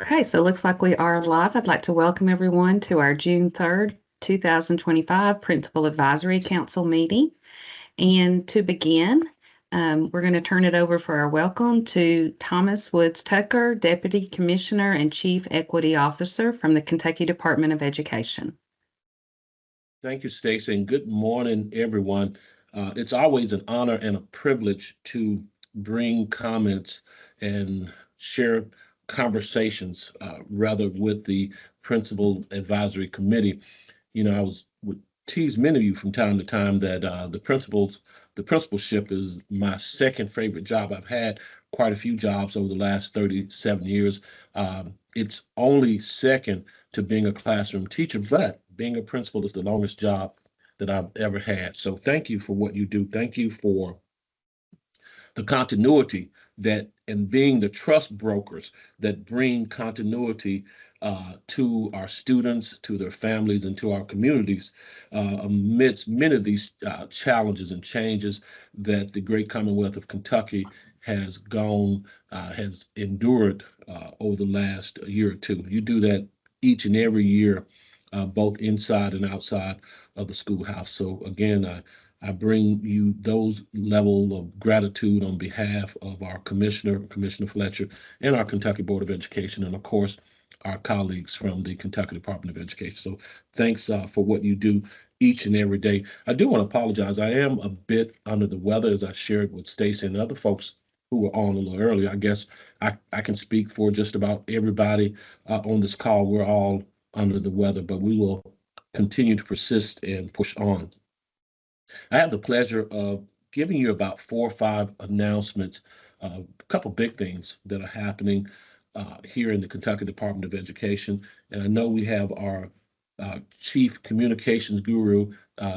Okay, so it looks like we are live. I'd like to welcome everyone to our June 3rd, 2025 Principal Advisory Council meeting. And to begin, we're going to turn it over for our welcome to Thomas Woods Tucker, Deputy Commissioner and Chief Equity Officer from the Kentucky Department of Education. Thank you, Stacey, and good morning, everyone. It's always an honor and a privilege to bring comments and share conversations, rather with the Principal Advisory Committee. You know, would tease many of you from time to time that the principalship is my second favorite job. I've had quite a few jobs over the last 37 years. It's only second to being a classroom teacher, but being a principal is the longest job that I've ever had. So thank you for what you do. Thank you for the continuity and being the trust brokers that bring continuity to our students, to their families, and to our communities amidst many of these challenges and changes that the great Commonwealth of Kentucky has endured over the last year or two. You do that each and every year, both inside and outside of the schoolhouse. So again, I bring you those level of gratitude on behalf of our Commissioner Fletcher, and our Kentucky Board of Education, and of course, our colleagues from the Kentucky Department of Education. So thanks for what you do each and every day. I do want to apologize. I am a bit under the weather, as I shared with Stacey and other folks who were on a little earlier. I guess I can speak for just about everybody on this call. We're all under the weather, but we will continue to persist and push on. I have the pleasure of giving you about 4 or 5 announcements, a couple big things that are happening here in the Kentucky Department of Education. And I know we have our Chief Communications Guru,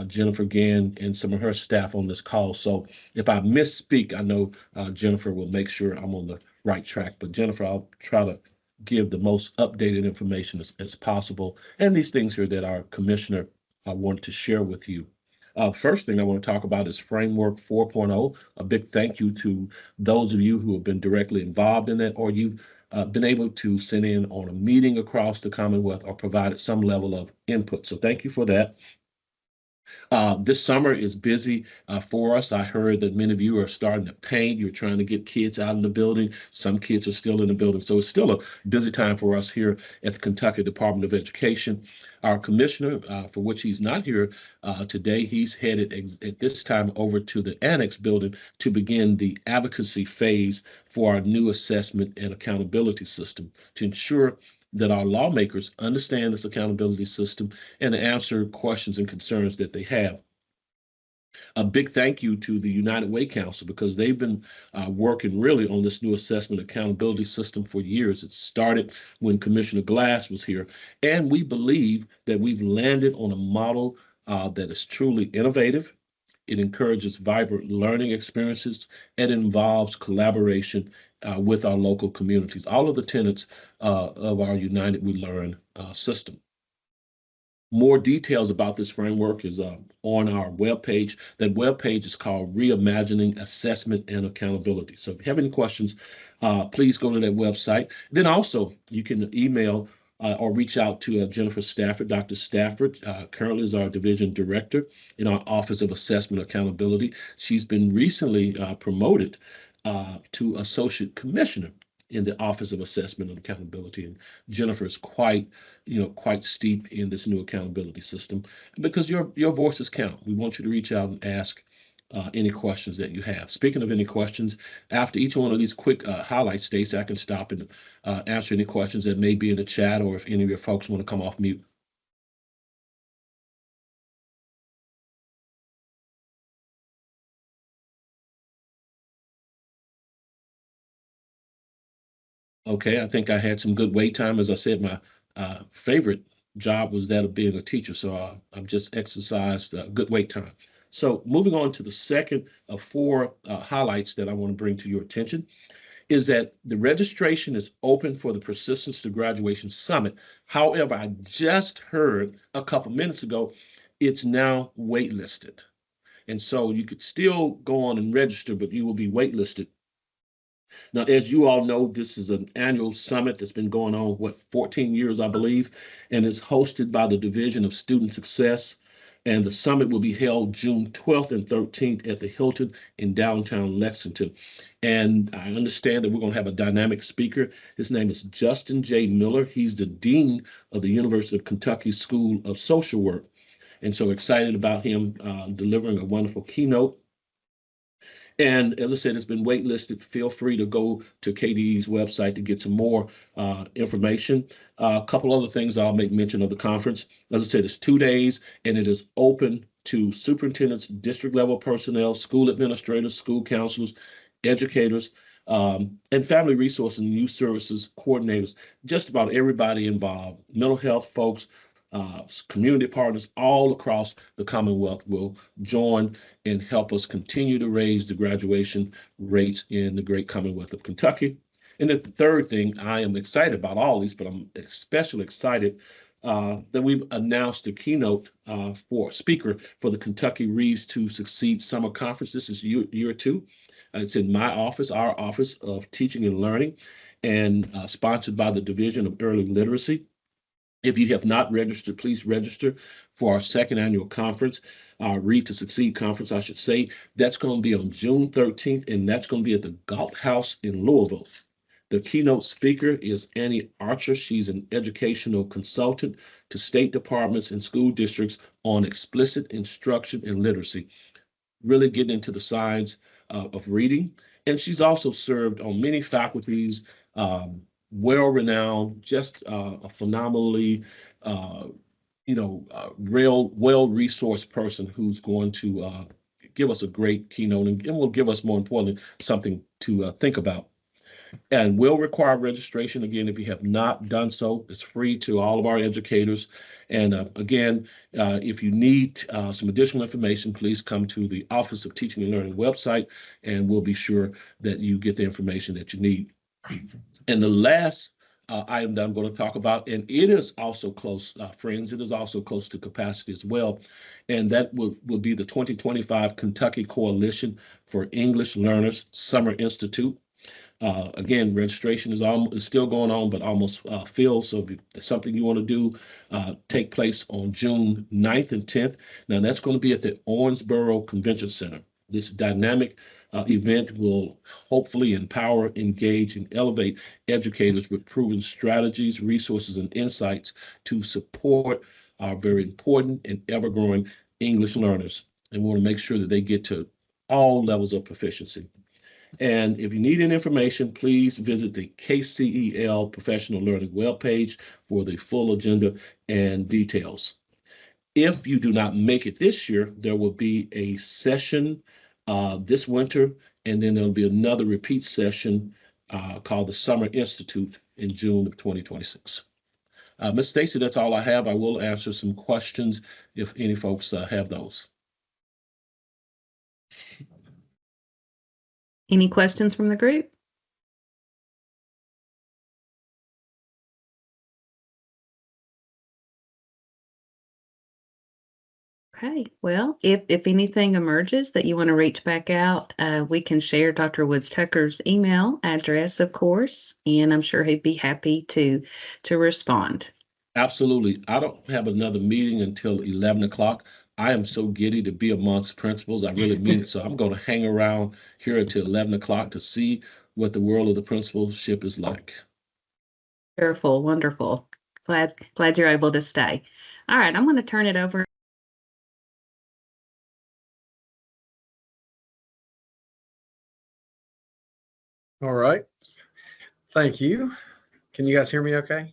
Jennifer Gann, and some of her staff on this call. So if I misspeak, I know Jennifer will make sure I'm on the right track. But Jennifer, I'll try to give the most updated information as possible, and these things here that our commissioner wanted to share with you. First thing I want to talk about is Framework 4.0. A big thank you to those of you who have been directly involved in that, or you've been able to send in on a meeting across the Commonwealth or provided some level of input. So thank you for that. This summer is busy for us. I heard that many of you are starting to paint. You're trying to get kids out in the building. Some kids are still in the building. So it's still a busy time for us here at the Kentucky Department of Education. Our commissioner, for which he's not here today, he's headed at this time over to the Annex building to begin the advocacy phase for our new assessment and accountability system to ensure that our lawmakers understand this accountability system and answer questions and concerns that they have. A big thank you to the United Way Council, because they've been working really on this new assessment accountability system for years. It started when Commissioner Glass was here, and we believe that we've landed on a model that is truly innovative. It encourages vibrant learning experiences and involves collaboration with our local communities. All of the tenets of our United We Learn system. More details about this framework is on our webpage. That webpage is called Reimagining Assessment and Accountability. So if you have any questions, please go to that website. Then also you can email or reach out to Jennifer Stafford. Dr. Stafford currently is our division director in our Office of Assessment Accountability. She's been recently promoted to Associate Commissioner in the Office of Assessment and Accountability. And Jennifer is quite steep in this new accountability system, because your voices count. We want you to reach out and ask any questions that you have. Speaking of any questions, after each one of these quick highlights, Stacey, I can stop and answer any questions that may be in the chat, or if any of your folks want to come off mute. Okay, I think I had some good wait time. As I said, my favorite job was that of being a teacher, so I've just exercised good wait time. So moving on to the second of 4 highlights that I want to bring to your attention is that the registration is open for the Persistence to Graduation Summit. However, I just heard a couple minutes ago, it's now waitlisted. And so you could still go on and register, but you will be waitlisted Now, as you all know, this is an annual summit that's been going on, 14 years, I believe, and is hosted by the Division of Student Success. And the summit will be held June 12th and 13th at the Hilton in downtown Lexington. And I understand that we're going to have a dynamic speaker. His name is Justin J. Miller. He's the Dean of the University of Kentucky School of Social Work. And so excited about him delivering a wonderful keynote. And as I said, it's been waitlisted. Feel free to go to KDE's website to get some more information. A couple other things I'll make mention of the conference. As I said, it's 2 days, and it is open to superintendents, district level personnel, school administrators, school counselors, educators, and family resource and youth services coordinators, just about everybody involved, mental health folks, community partners all across the Commonwealth will join and help us continue to raise the graduation rates in the great Commonwealth of Kentucky. And the third thing, I am excited about all these, but I'm especially excited that we've announced the keynote for speaker for the Kentucky Reads to Succeed Summer Conference. This is year 2. It's in my office, our Office of Teaching and Learning, and sponsored by the Division of Early Literacy. If you have not registered, please register for our second annual conference, Read to Succeed conference, I should say. That's going to be on June 13th, and that's going to be at the Galt House in Louisville. The keynote speaker is Annie Archer. She's an educational consultant to state departments and school districts on explicit instruction and literacy, really getting into the science of reading. And she's also served on many faculties, well-renowned, just a phenomenally, well-resourced person who's going to give us a great keynote and will give us, more importantly, something to think about. And will require registration. Again, if you have not done so, it's free to all of our educators. And again, if you need some additional information, please come to the Office of Teaching and Learning website, and we'll be sure that you get the information that you need. And the last item that I'm going to talk about, and it is also close, friends, it is also close to capacity as well, and that will be the 2025 Kentucky Coalition for English Learners Summer Institute. Again, registration is still going on, but almost filled. So if it's something you want to do, take place on June 9th and 10th. Now, that's going to be at the Owensboro Convention Center. This dynamic event will hopefully empower, engage, and elevate educators with proven strategies, resources, and insights to support our very important and ever-growing English learners. And we want to make sure that they get to all levels of proficiency. And if you need any information, please visit the KCEL Professional Learning webpage for the full agenda and details. If you do not make it this year, there will be a session this winter, and then there'll be another repeat session called the Summer Institute in June of 2026. Ms. Stacy, that's all I have. I will answer some questions if any folks have those. Any questions from the group? Okay, well, if anything emerges that you want to reach back out, we can share Dr. Woods Tucker's email address, of course, and I'm sure he'd be happy to respond. Absolutely. I don't have another meeting until 11 o'clock. I am so giddy to be amongst principals. I really mean it. So I'm going to hang around here until 11 o'clock to see what the world of the principalship is like. Wonderful, wonderful. Glad you're able to stay. All right, I'm going to turn it over. All right. Thank you. Can you guys hear me okay?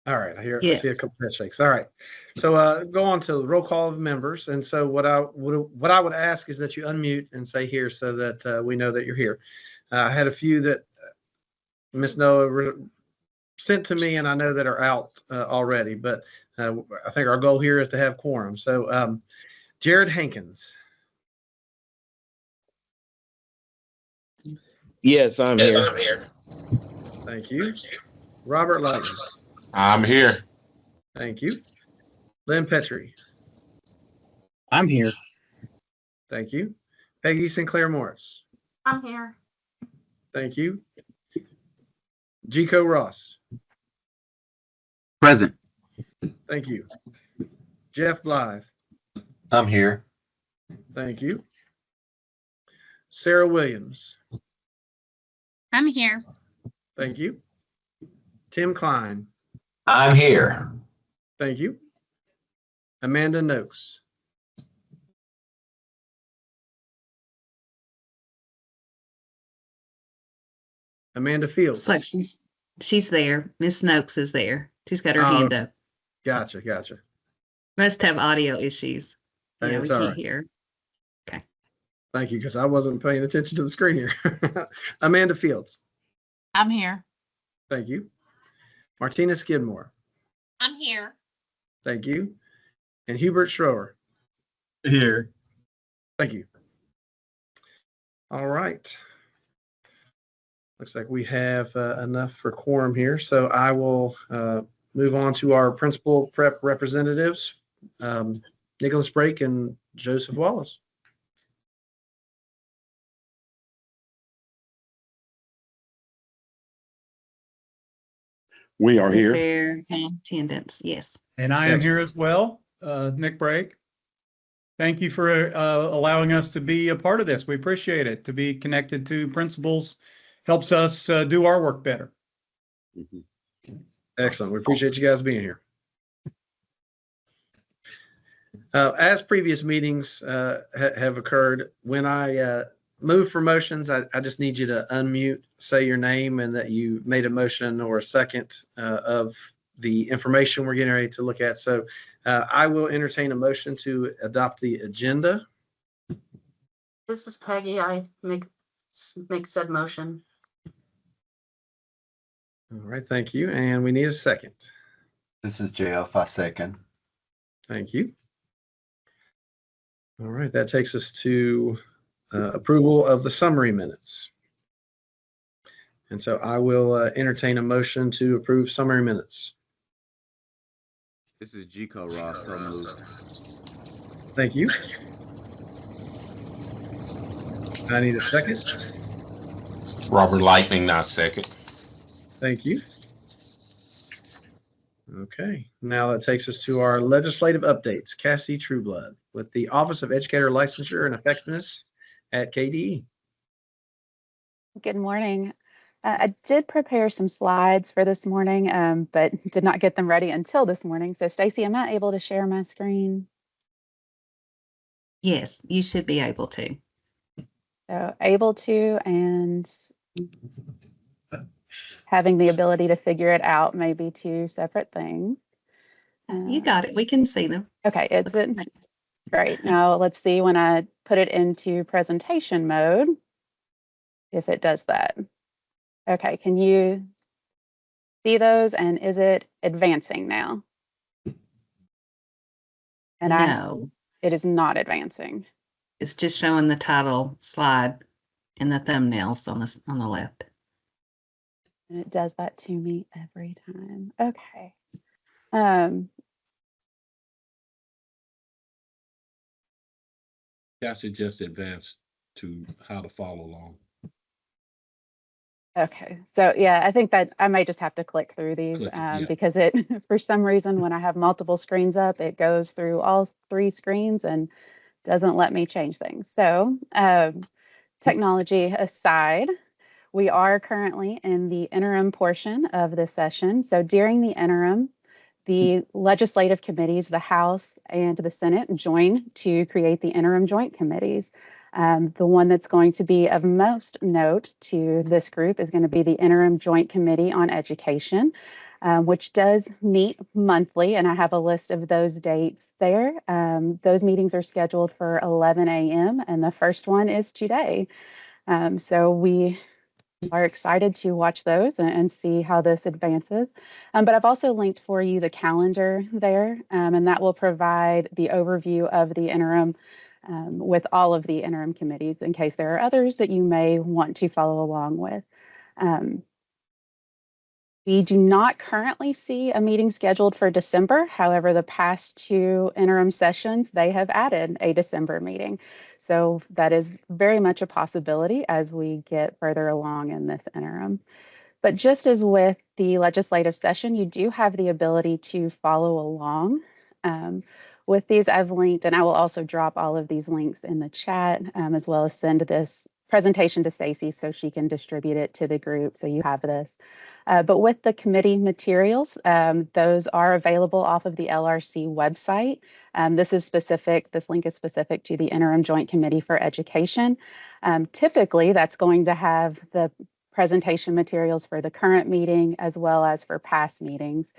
All right, Yes. I see a couple head shakes. All right, so go on to the roll call of members, and so what I would ask is that you unmute and say here so that we know that you're here. I had a few that Ms. Noah sent to me, and I know that are out already, but I think our goal here is to have quorum. So Jared Hankins. Yes, I'm here. Thank you. Robert Lighton. I'm here. Thank you. Lynn Petrie. I'm here. Thank you. Peggy Sinclair Morris. I'm here. Thank you. Gico Ross. Present. Thank you. Jeff Blythe. I'm here. Thank you. Sarah Williams. I'm here. Thank you. Tim Klein. I'm here. Thank you. Amanda Noakes. Amanda Fields. Looks like she's there. Miss Noakes is there. She's got her hand up. Gotcha. Must have audio issues. Hey, Yeah, we it's all can't right. hear. Thank you, because I wasn't paying attention to the screen here. Amanda Fields. I'm here. Thank you. Martina Skidmore. I'm here. Thank you. And Hubert Schroer. Here. Thank you. All right. Looks like we have enough for quorum here. So I will move on to our principal prep representatives, Nicholas Brake and Joseph Wallace. We are Is here. there attendance? Yes. And I am Excellent. here as well, Nick Brake. Thank you for allowing us to be a part of this. We appreciate it. To be connected to principals helps us do our work better. Excellent. We appreciate you guys being here. As previous meetings have occurred, when I move for motions, I just need you to unmute, say your name, and that you made a motion or a second of the information we're getting ready to look at. So I will entertain a motion to adopt the agenda. This is Peggy. I make said motion. All right, thank you. And we need a second. This is JF. I second. Thank you. All right, that takes us to approval of the summary minutes. And so I will entertain a motion to approve summary minutes. This is Gico Ross. So moved. Thank you. I need a second. Robert Lightning, not second. Thank you. Okay, now that takes us to our legislative updates. Cassie Trueblood with the Office of Educator Licensure and Effectiveness at KDE. Good morning. I did prepare some slides for this morning, but did not get them ready until this morning. So Stacy, am I able to share my screen? Yes, you should be able to. So able to, and having the ability to figure it out may be two separate things. You got it. We can see them. Okay, it's Let's- great. Now let's see when I put it into presentation mode, if it does that. Okay, can you see those, and is it advancing now? And No, it is not advancing. it's just showing the title slide and the thumbnails on the left. And it does that to me every time. Okay. Cassie just advanced to how to follow along. Okay. So yeah, I think that I might just have to click through these Click it, yeah. because it, for some reason, when I have multiple screens up, it goes through all three screens and doesn't let me change things. So technology aside, we are currently in the interim portion of this session. So during the interim, the legislative committees, the House and the Senate, join to create the interim joint committees. The one that's going to be of most note to this group is going to be the Interim Joint Committee on Education, which does meet monthly, and I have a list of those dates there. Those meetings are scheduled for 11 a.m., and the first one is today. So we are excited to watch those and see how this advances. But I've also linked for you the calendar there, and that will provide the overview of the interim with all of the interim committees in case there are others that you may want to follow along with. We do not currently see a meeting scheduled for December. However, the past two interim sessions, they have added a December meeting. So that is very much a possibility as we get further along in this interim. But just as with the legislative session, you do have the ability to follow along with these. I've linked, and I will also drop all of these links in the chat, as well as send this presentation to Stacy so she can distribute it to the group so you have this. But with the committee materials, those are available off of the LRC website. This link is specific to the Interim Joint Committee for Education. Typically, that's going to have the presentation materials for the current meeting as well as for past meetings.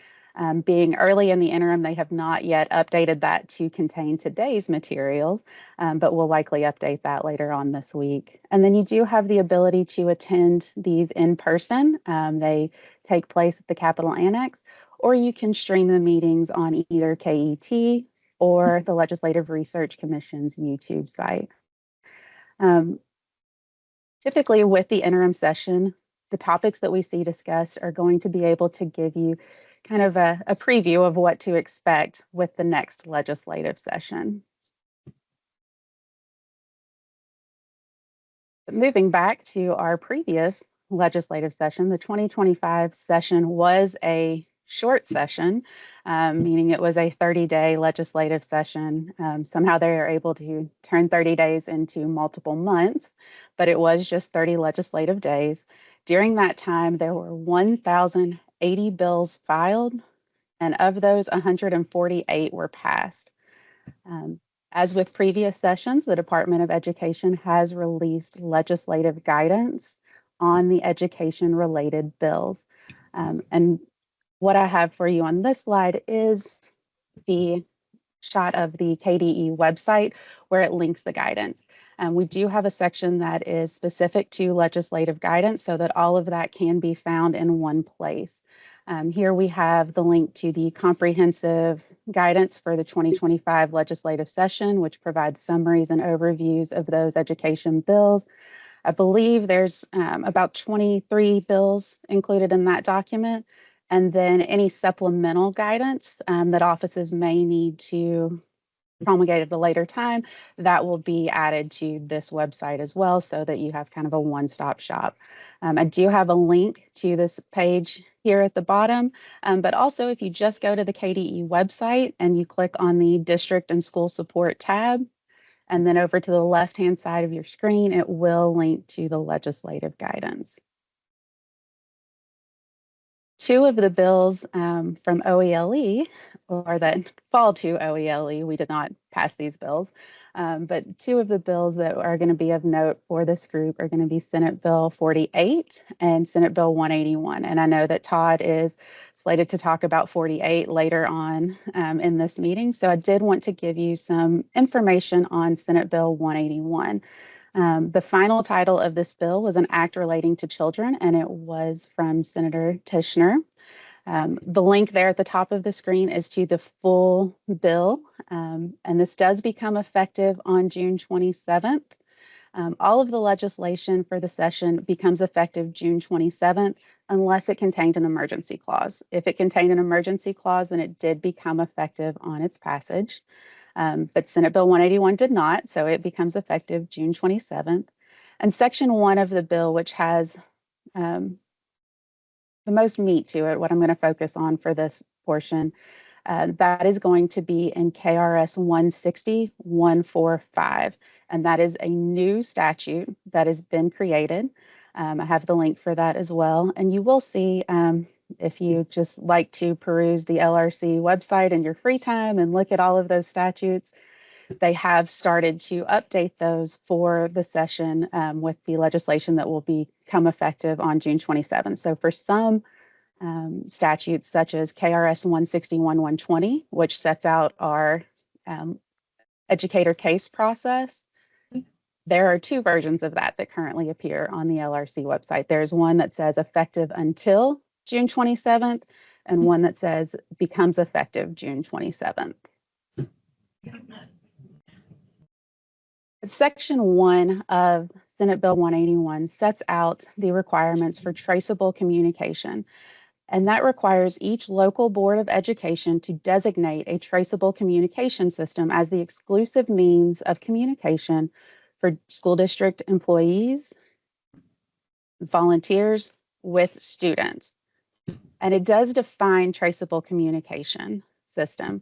Being early in the interim, they have not yet updated that to contain today's materials, but we'll likely update that later on this week. And then you do have the ability to attend these in person. They take place at the Capitol Annex, or you can stream the meetings on either KET or the Legislative Research Commission's YouTube site. Typically with the interim session, the topics that we see discussed are going to be able to give you kind of a preview of what to expect with the next legislative session. But moving back to our previous legislative session, the 2025 session was a short session, meaning it was a 30-day legislative session. Somehow they are able to turn 30 days into multiple months, but it was just 30 legislative days. During that time, there were 1,080 bills filed, and of those, 148 were passed. As with previous sessions, the Department of Education has released legislative guidance on the education-related bills. And what I have for you on this slide is the shot of the KDE website where it links the guidance. We do have a section that is specific to legislative guidance so that all of that can be found in one place. Here we have the link to the comprehensive guidance for the 2025 legislative session, which provides summaries and overviews of those education bills. I believe there's about 23 bills included in that document. And then any supplemental guidance that offices may need to promulgate at a later time, that will be added to this website as well so that you have kind of a one-stop shop. I do have a link to this page here at the bottom, but also if you just go to the KDE website and you click on the District and School Support tab, and then over to the left-hand side of your screen, it will link to the legislative guidance. Two of the bills from OELE, or that fall to OELE, we did not pass these bills, but two of the bills that are going to be of note for this group are going to be Senate Bill 48 and Senate Bill 181. And I know that Todd is slated to talk about 48 later on in this meeting. So I did want to give you some information on Senate Bill 181. The final title of this bill was an act relating to children, and it was from Senator Tishner. The link there at the top of the screen is to the full bill, and this does become effective on June 27th. All of the legislation for the session becomes effective June 27th unless it contained an emergency clause. If it contained an emergency clause, then it did become effective on its passage. But Senate Bill 181 did not, so it becomes effective June 27th. And Section 1 of the bill, which has the most meat to it, what I'm going to focus on for this portion, that is going to be in KRS 160-145, and that is a new statute that has been created. I have the link for that as well, and you will see if you just like to peruse the LRC website in your free time and look at all of those statutes, they have started to update those for the session with the legislation that will become effective on June 27th. So for some statutes such as KRS 161-120, which sets out our educator case process, there are two versions of that that currently appear on the LRC website. There's one that says effective until June 27th, and one that says becomes effective June 27th. Section 1 of Senate Bill 181 sets out the requirements for traceable communication, and that requires each local board of education to designate a traceable communication system as the exclusive means of communication for school district employees, volunteers, with students. And it does define traceable communication system.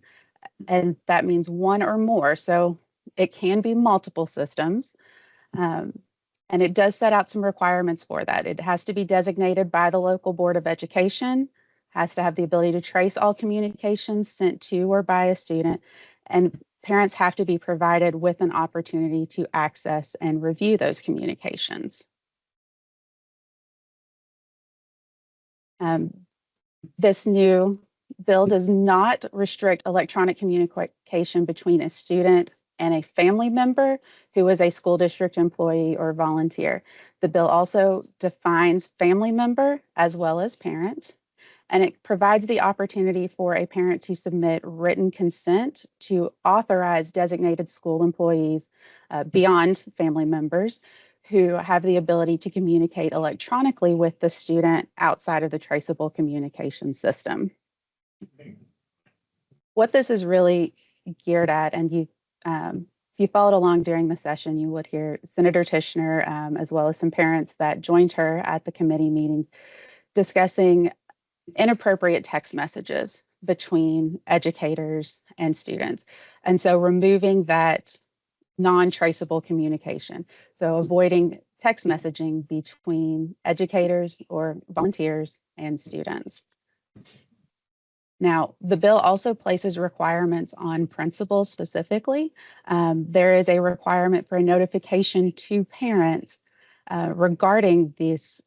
And that means one or more. So it can be multiple systems. And it does set out some requirements for that. It has to be designated by the local Board of Education, has to have the ability to trace all communications sent to or by a student, and parents have to be provided with an opportunity to access and review those communications. This new bill does not restrict electronic communication between a student and a family member who is a school district employee or volunteer. The bill also defines family member as well as parent, and it provides the opportunity for a parent to submit written consent to authorize designated school employees beyond family members who have the ability to communicate electronically with the student outside of the traceable communication system. What this is really geared at, and if you followed along during the session, you would hear Senator Tishner, as well as some parents that joined her at the committee meetings, discussing inappropriate text messages between educators and students. And so removing that non-traceable communication. So avoiding text messaging between educators or volunteers and students. Now, the bill also places requirements on principals specifically. There is a requirement for a notification to parents regarding this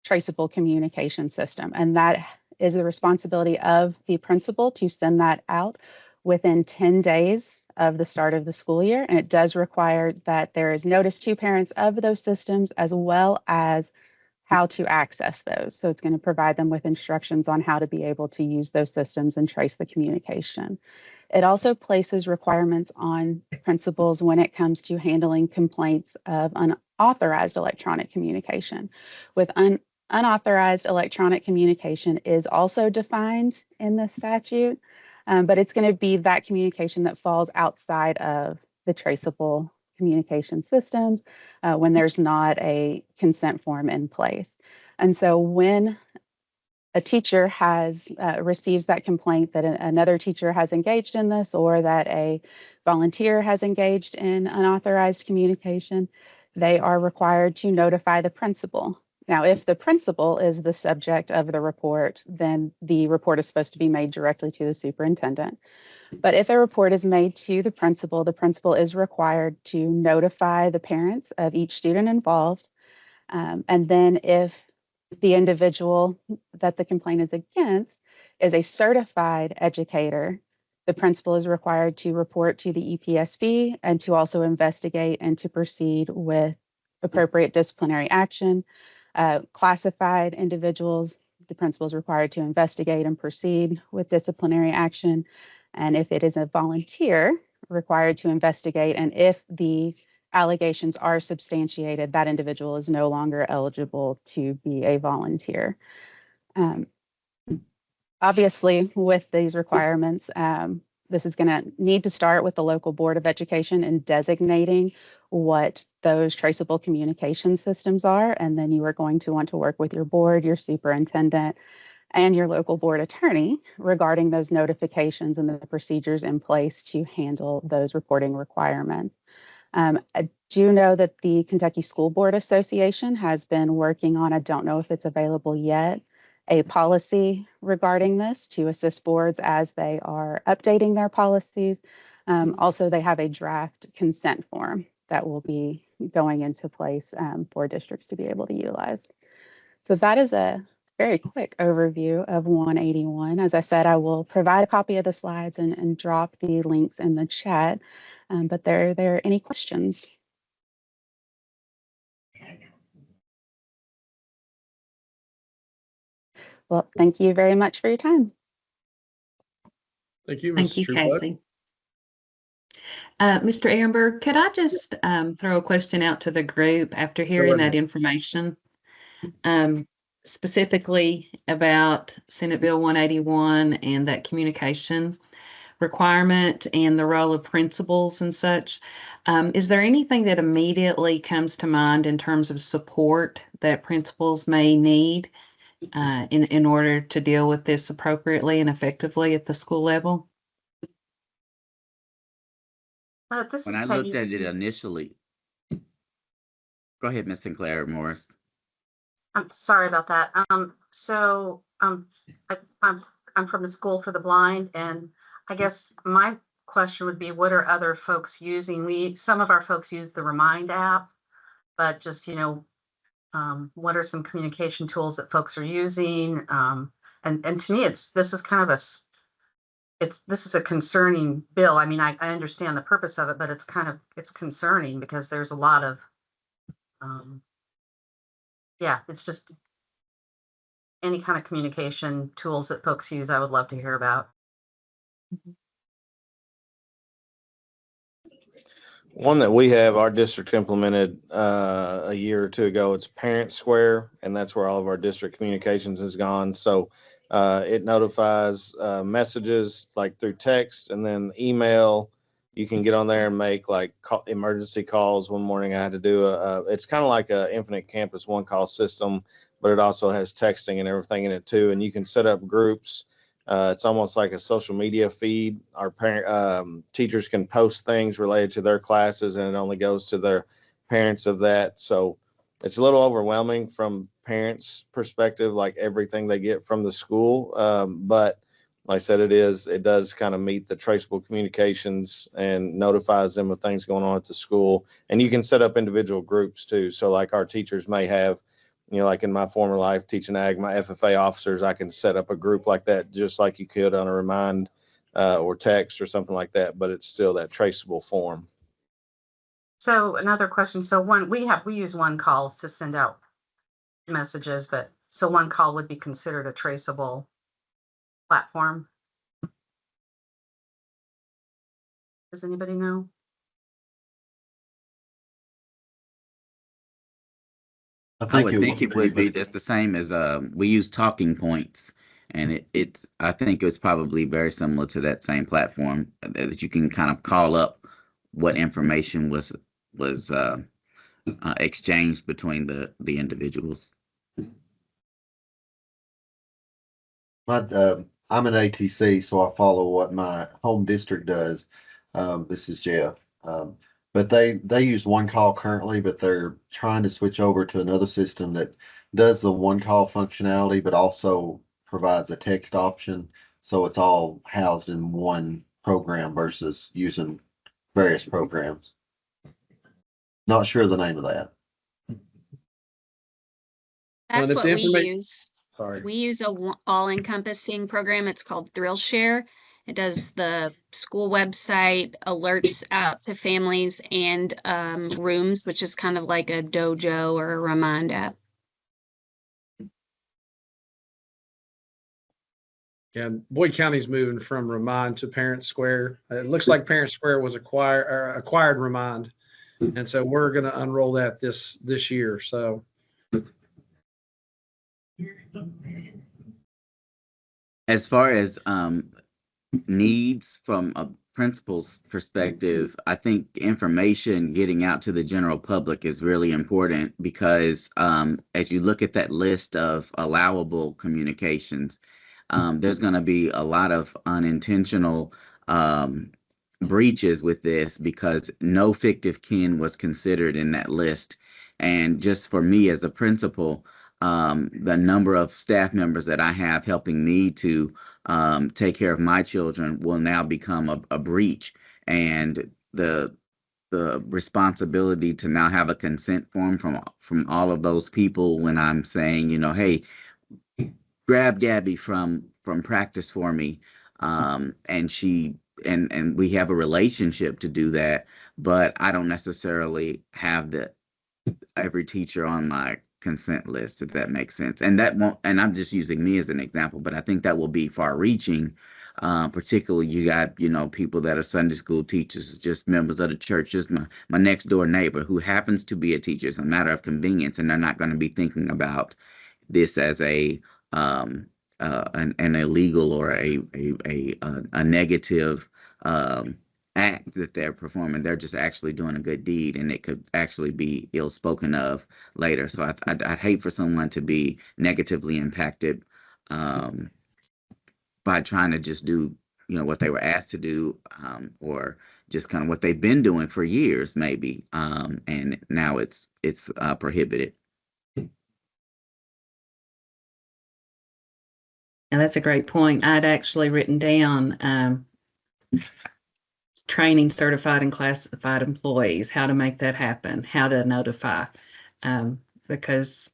traceable communication system, and that is the responsibility of the principal to send that out within 10 days of the start of the school year. And it does require that there is notice to parents of those systems as well as how to access those. So it's going to provide them with instructions on how to be able to use those systems and trace the communication. It also places requirements on principals when it comes to handling complaints of unauthorized electronic communication. With unauthorized electronic communication is also defined in the statute, but it's going to be that communication that falls outside of the traceable communication systems when there's not a consent form in place. And so when a teacher has receives that complaint that another teacher has engaged in this, or that a volunteer has engaged in unauthorized communication, they are required to notify the principal. Now, if the principal is the subject of the report, then the report is supposed to be made directly to the superintendent. But if a report is made to the principal is required to notify the parents of each student involved. And then if the individual that the complaint is against is a certified educator, the principal is required to report to the EPSB and to also investigate and to proceed with appropriate disciplinary action. Classified individuals, the principal is required to investigate and proceed with disciplinary action. And if it is a volunteer, required to investigate. And if the allegations are substantiated, that individual is no longer eligible to be a volunteer. Obviously, with these requirements, this is going to need to start with the local Board of Education in designating what those traceable communication systems are. And then you are going to want to work with your board, your superintendent, and your local board attorney regarding those notifications and the procedures in place to handle those reporting requirements. I do know that the Kentucky School Board Association has been working on, I don't know if it's available yet, a policy regarding this to assist boards as they are updating their policies. Also, they have a draft consent form that will be going into place for districts to be able to utilize. So that is a very quick overview of 181. As I said, I will provide a copy of the slides and drop the links in the chat. But are there any questions? Well, thank you very much for your time. Thank you, Thank Mrs. you, Trueblood. Casey. Mr. Ehrenberg, could I just throw a question out to the group after hearing that information? Specifically about Senate Bill 181 and that communication. requirement and the role of principals and such. Is there anything that immediately comes to mind in terms of support that principals may need in order to deal with this appropriately and effectively at the school level? This When is I looked Peggy. at it initially, go ahead, Ms. Sinclair Morris. I'm sorry about that. I'm from the School for the Blind, and I guess my question would be, what are other folks using? Some of our folks use the Remind app, but just, what are some communication tools that folks are using? And to me, this is kind of this is a concerning bill. I mean, I understand the purpose of it, but it's concerning because there's a lot of, it's just any kind of communication tools that folks use, I would love to hear about. One that we have, our district implemented a year or two ago, it's Parent Square, and that's where all of our district communications has gone. So it notifies messages like through text and then email. You can get on there and make like emergency calls. One morning I had to do it's kind of like a Infinite Campus one call system, but it also has texting and everything in it too. And you can set up groups. It's almost like a social media feed. Our teachers can post things related to their classes, and it only goes to their parents of that. So it's a little overwhelming from parents' perspective, like everything they get from the school. But like I said, it does kind of meet the traceable communications and notifies them of things going on at the school. And you can set up individual groups too. So like our teachers may have, like in my former life teaching ag, my FFA officers, I can set up a group like that, just like you could on a Remind or text or something like that, but it's still that traceable form. So another question. So we use one calls to send out messages, but so one call would be considered a traceable platform. Does anybody know? I would think it would be just the same as we use talking points, and I think it's probably very similar to that same platform that you can kind of call up what information was exchanged between the individuals. I'm an ATC, so I follow what my home district does. This is Jeff. But they use one call currently, but they're trying to switch over to another system that does the one call functionality, but also provides a text option. So it's all housed in one program versus using various programs. Not sure the name of that. That's what we use. Sorry. We use a all-encompassing program. It's called ThrillShare. It does the school website, alerts out to families, and rooms, which is kind of like a dojo or a Remind app. Yeah, Boyd County's moving from Remind to Parent Square. It looks like Parent Square was acquired Remind, and so we're going to unroll that this year. So. As far as needs from a principal's perspective, I think information getting out to the general public is really important because as you look at that list of allowable communications, there's going to be a lot of unintentional breaches with this because no fictive kin was considered in that list. And just for me as a principal, the number of staff members that I have helping me to take care of my children will now become a breach, and the responsibility to now have a consent form from all of those people when I'm saying, hey, grab Gabby from practice for me, and she and we have a relationship to do that, but I don't necessarily have every teacher on my consent list, if that makes sense. And that won't, and I'm just using me as an example, but I think that will be far reaching. Particularly you got, people that are Sunday school teachers, just members of the church, just my next door neighbor who happens to be a teacher. It's a matter of convenience, and they're not going to be thinking about this as an illegal or a negative act that they're performing. They're just actually doing a good deed, and it could actually be ill spoken of later. So I'd hate for someone to be negatively impacted by trying to just do, what they were asked to do, or just kind of what they've been doing for years, maybe, and now it's prohibited. And that's a great point. I'd actually written down training certified and classified employees, how to make that happen, how to notify, because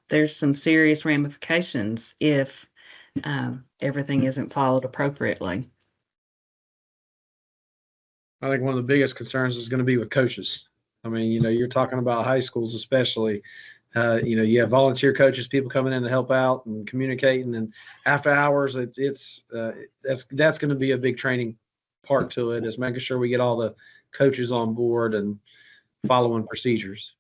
there's some serious ramifications if everything isn't followed appropriately. I think one of the biggest concerns is going to be with coaches. I mean, you're talking about high schools, especially. You have volunteer coaches, people coming in to help out and communicating, and after hours, that's going to be a big training part to it, is making sure we get all the coaches on board and following procedures.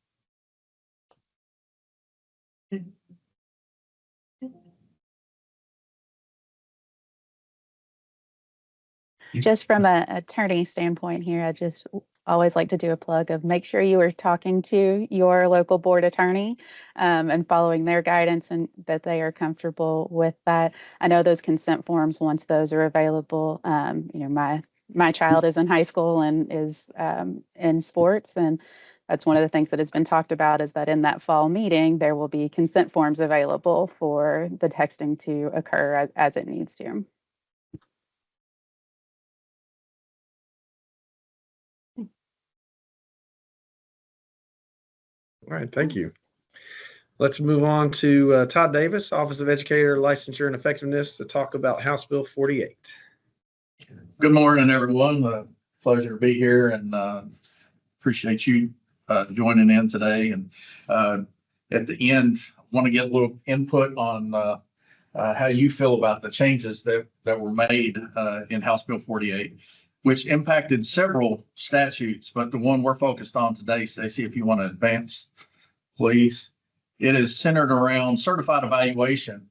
Just from an attorney standpoint here, I just always like to do a plug of make sure you are talking to your local board attorney and following their guidance, and that they are comfortable with that. I know those consent forms, once those are available, my child is in high school and is in sports, and that's one of the things that has been talked about, is that in that fall meeting, there will be consent forms available for the texting to occur as it needs to. All right, thank you. Let's move on to Todd Davis, Office of Educator, Licensure and Effectiveness, to talk about House Bill 48. Good morning, everyone. Pleasure to be here, and appreciate you joining in today. And at the end, I want to get a little input on how you feel about the changes that were made in House Bill 48, which impacted several statutes, but the one we're focused on today, Stacey, if you want to advance, please. It is centered around certified evaluation,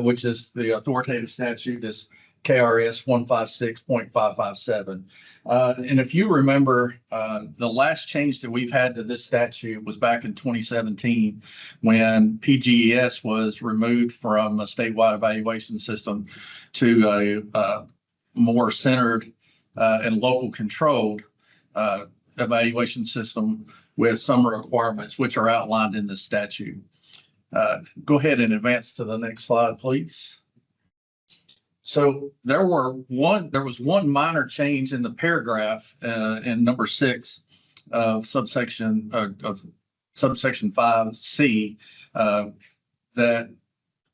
which is the authoritative statute, is KRS 156.557. And if you remember, the last change that we've had to this statute was back in 2017, when PGES was removed from a statewide evaluation system to a more centered and local controlled evaluation system with some requirements which are outlined in the statute. Go ahead and advance to the next slide, please. So there was one minor change in the paragraph in number 6 of subsection 5C that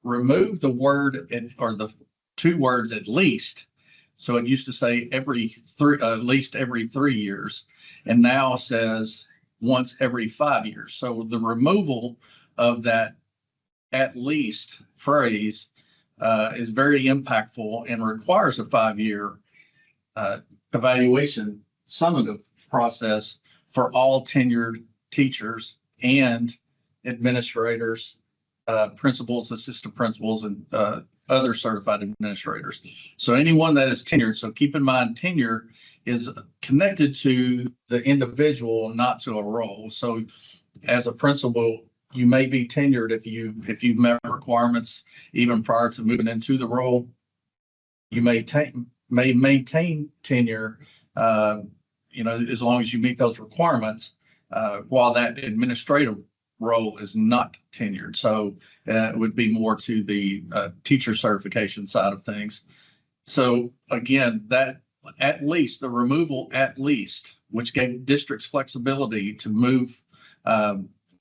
removed the word or the two words "at least." So it used to say at least every 3 years, and now says once every 5 years. So the removal of that "at least" phrase is very impactful and requires a 5-year evaluation summative process for all tenured teachers and administrators, principals, assistant principals, and other certified administrators. So anyone that is tenured, so keep in mind, tenure is connected to the individual, not to a role. So as a principal, you may be tenured if you've met requirements even prior to moving into the role. You may maintain tenure, as long as you meet those requirements, while that administrative role is not tenured. So it would be more to the teacher certification side of things. So again, that at least, the removal "at least," which gave districts flexibility to move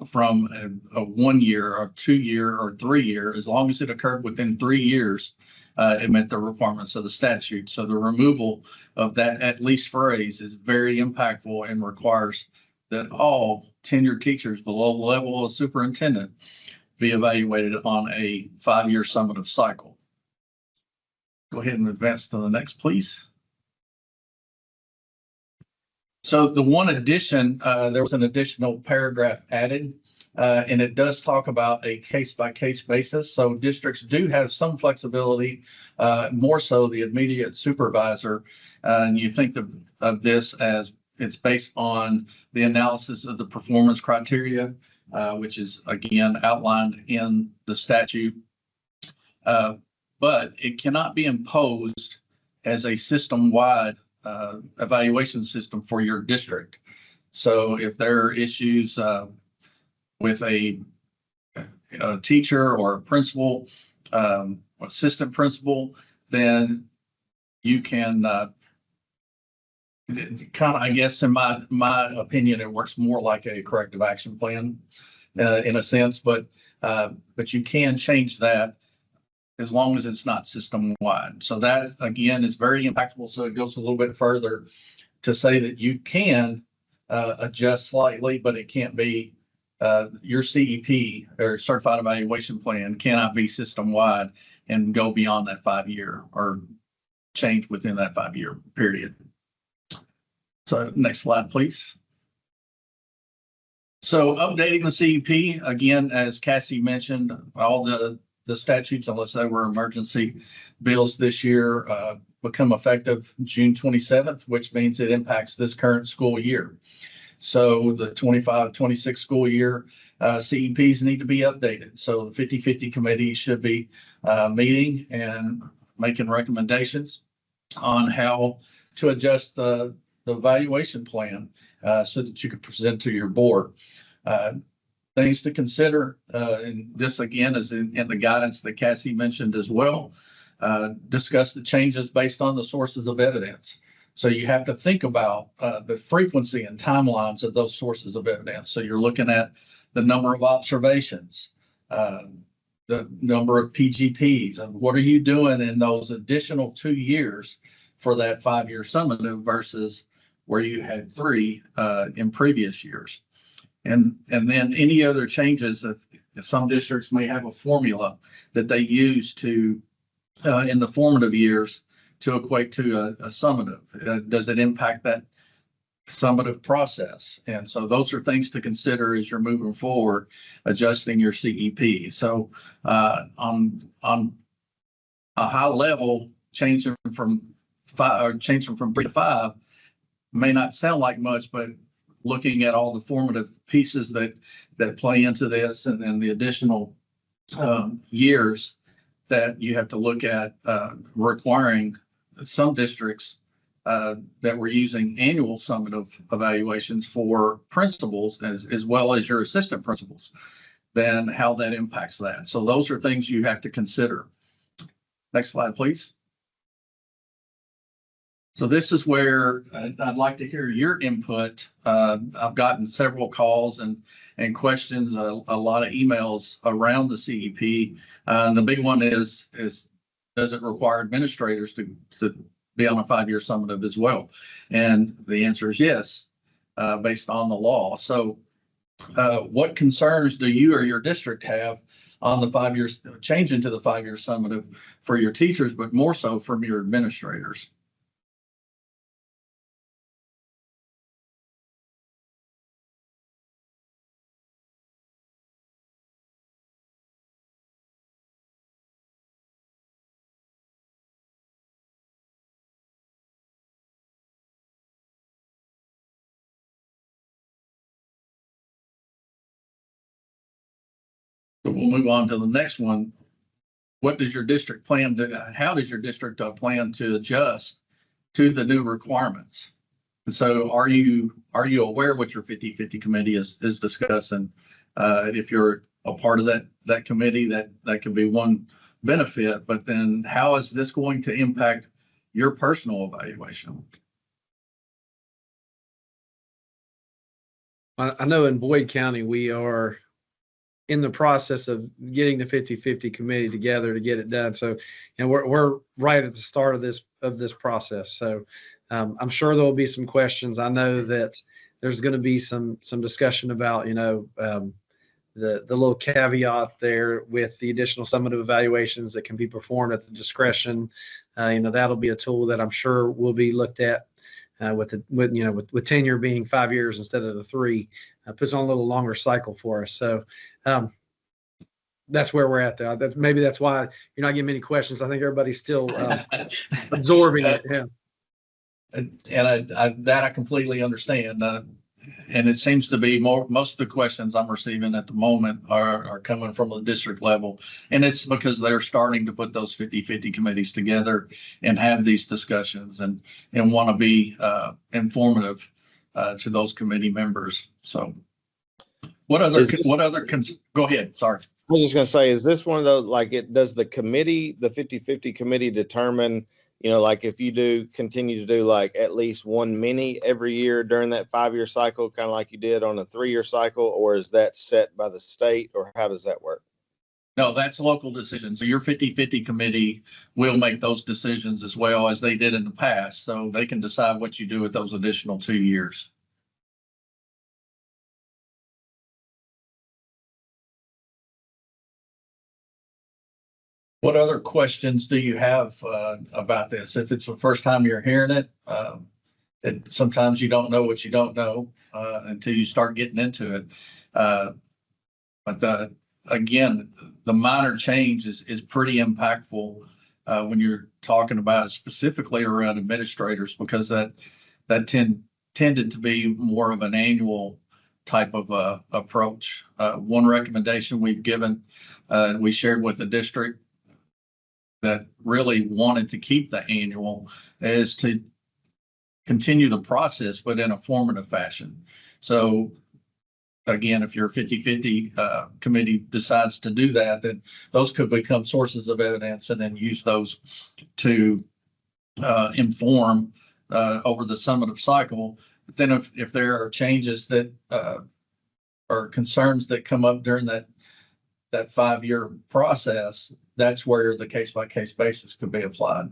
from a 1 year or 2 year or 3 year, as long as it occurred within 3 years, it met the requirements of the statute. So the removal of that "at least" phrase is very impactful and requires that all tenured teachers below the level of superintendent be evaluated on a 5-year summative cycle. Go ahead and advance to the next, please. So the one addition, there was an additional paragraph added And it does talk about a case-by-case basis. So districts do have some flexibility, more so the immediate supervisor. And you think of this as it's based on the analysis of the performance criteria, which is again outlined in the statute. But it cannot be imposed as a system-wide evaluation system for your district. So if there are issues with a teacher or a principal, assistant principal, then you can kind of, I guess, in my opinion, it works more like a corrective action plan in a sense, but you can change that as long as it's not system wide. So that again is very impactful. So it goes a little bit further to say that you can adjust slightly, but it can't be your CEP or certified evaluation plan cannot be system wide and go beyond that 5 year or change within that 5 year period. So next slide, please. So updating the CEP, again, as Cassie mentioned, all the statutes, unless they were emergency bills this year, become effective June 27th, which means it impacts this current school year. So the 25-26 school year CEPs need to be updated. So the 50-50 committee should be meeting and making recommendations on how to adjust the evaluation plan so that you can present to your board. Things to consider, and this again is in the guidance that Cassie mentioned as well. Discuss the changes based on the sources of evidence. So you have to think about the frequency and timelines of those sources of evidence. So you're looking at the number of observations, the number of PGPs, and what are you doing in those additional 2 years for that 5 year summative versus where you had 3 in previous years. And then any other changes, if some districts may have a formula that they use to in the formative years to equate to a summative. Does it impact that summative process? And so those are things to consider as you're moving forward, adjusting your CEP. So on a high level, changing from 3 to 5 may not sound like much, but looking at all the formative pieces that play into this and then the additional years that you have to look at requiring some districts that were using annual summative evaluations for principals as well as your assistant principals, then how that impacts that. So those are things you have to consider. Next slide, please. So this is where I'd like to hear your input. I've gotten several calls and questions, a lot of emails around the CEP. And the big one is does it require administrators to be on a 5 year summative as well? And the answer is yes, based on the law. So what concerns do you or your district have on the 5 years change into the 5 year summative for your teachers, but more so from your administrators? So we'll move on to the next one. What does your district plan to, how does your district plan to adjust to the new requirements? And so are you aware what your 50-50 committee is discussing? If you're a part of that committee, that could be one benefit, but then how is this going to impact your personal evaluation? I know in Boyd County, we are in the process of getting the 50-50 committee together to get it done. So, and we're right at the start of this process. So I'm sure there will be some questions. I know that there's going to be some discussion about, the little caveat there with the additional summative evaluations that can be performed at the discretion. That'll be a tool that I'm sure will be looked at with tenure being 5 years instead of the 3, puts on a little longer cycle for us. So that's where we're at there. Maybe that's why you're not getting many questions. I think everybody's still absorbing it. Yeah. And I completely understand. And it seems to be most of the questions I'm receiving at the moment are coming from the district level. And it's because they're starting to put those 50-50 committees together and have these discussions and want to be informative to those committee members. So go ahead. Sorry. I was just going to say, is this one of those, does the 50-50 committee determine, like if you continue to do like at least one mini every year during that 5-year cycle, kind of like you did on a 3-year cycle, or is that set by the state, or how does that work? No, that's local decisions. So your 50-50 committee will make those decisions as well as they did in the past. So they can decide what you do with those additional 2 years. What other questions do you have about this? If it's the first time you're hearing it, sometimes you don't know what you don't know until you start getting into it. But again, the minor change is pretty impactful when you're talking about specifically around administrators, because that tended to be more of an annual type of approach. One recommendation we've given, we shared with the district, that really wanted to keep the annual, is to continue the process, but in a formative fashion. So again, if your 50-50 committee decides to do that, then those could become sources of evidence and then use those to inform over the summative cycle. But then if there are changes that or concerns that come up during that 5-year process, that's where the case-by-case basis could be applied.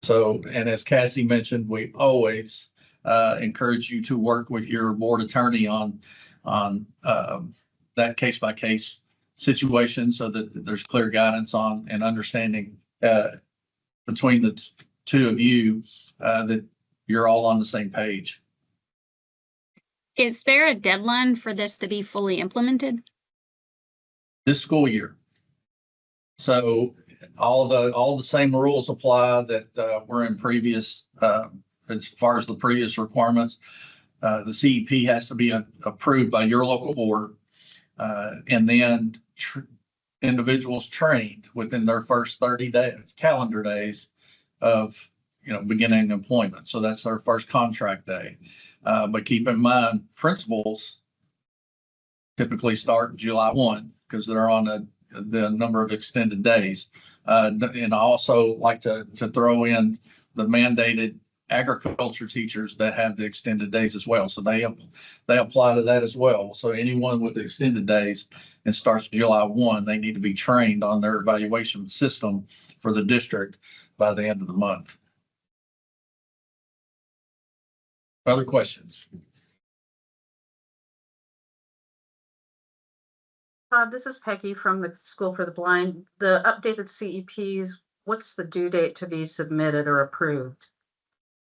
So, and as Cassie mentioned, we always encourage you to work with your board attorney on that case-by-case situation, so that there's clear guidance on and understanding between the two of you that you're all on the same page. Is there a deadline for this to be fully implemented? This school year. So all the same rules apply that were in previous, as far as the previous requirements. The CEP has to be approved by your local board, and then individuals trained within their first 30 days, calendar days of beginning employment. So that's their first contract day. But keep in mind, principals typically start July 1 because they're on the number of extended days. And I also like to throw in the mandated agriculture teachers that have the extended days as well. So they apply to that as well. So anyone with the extended days and starts July 1, they need to be trained on their evaluation system for the district by the end of the month. Other questions? This is Peggy from the School for the Blind. The updated CEPs, what's the due date to be submitted or approved?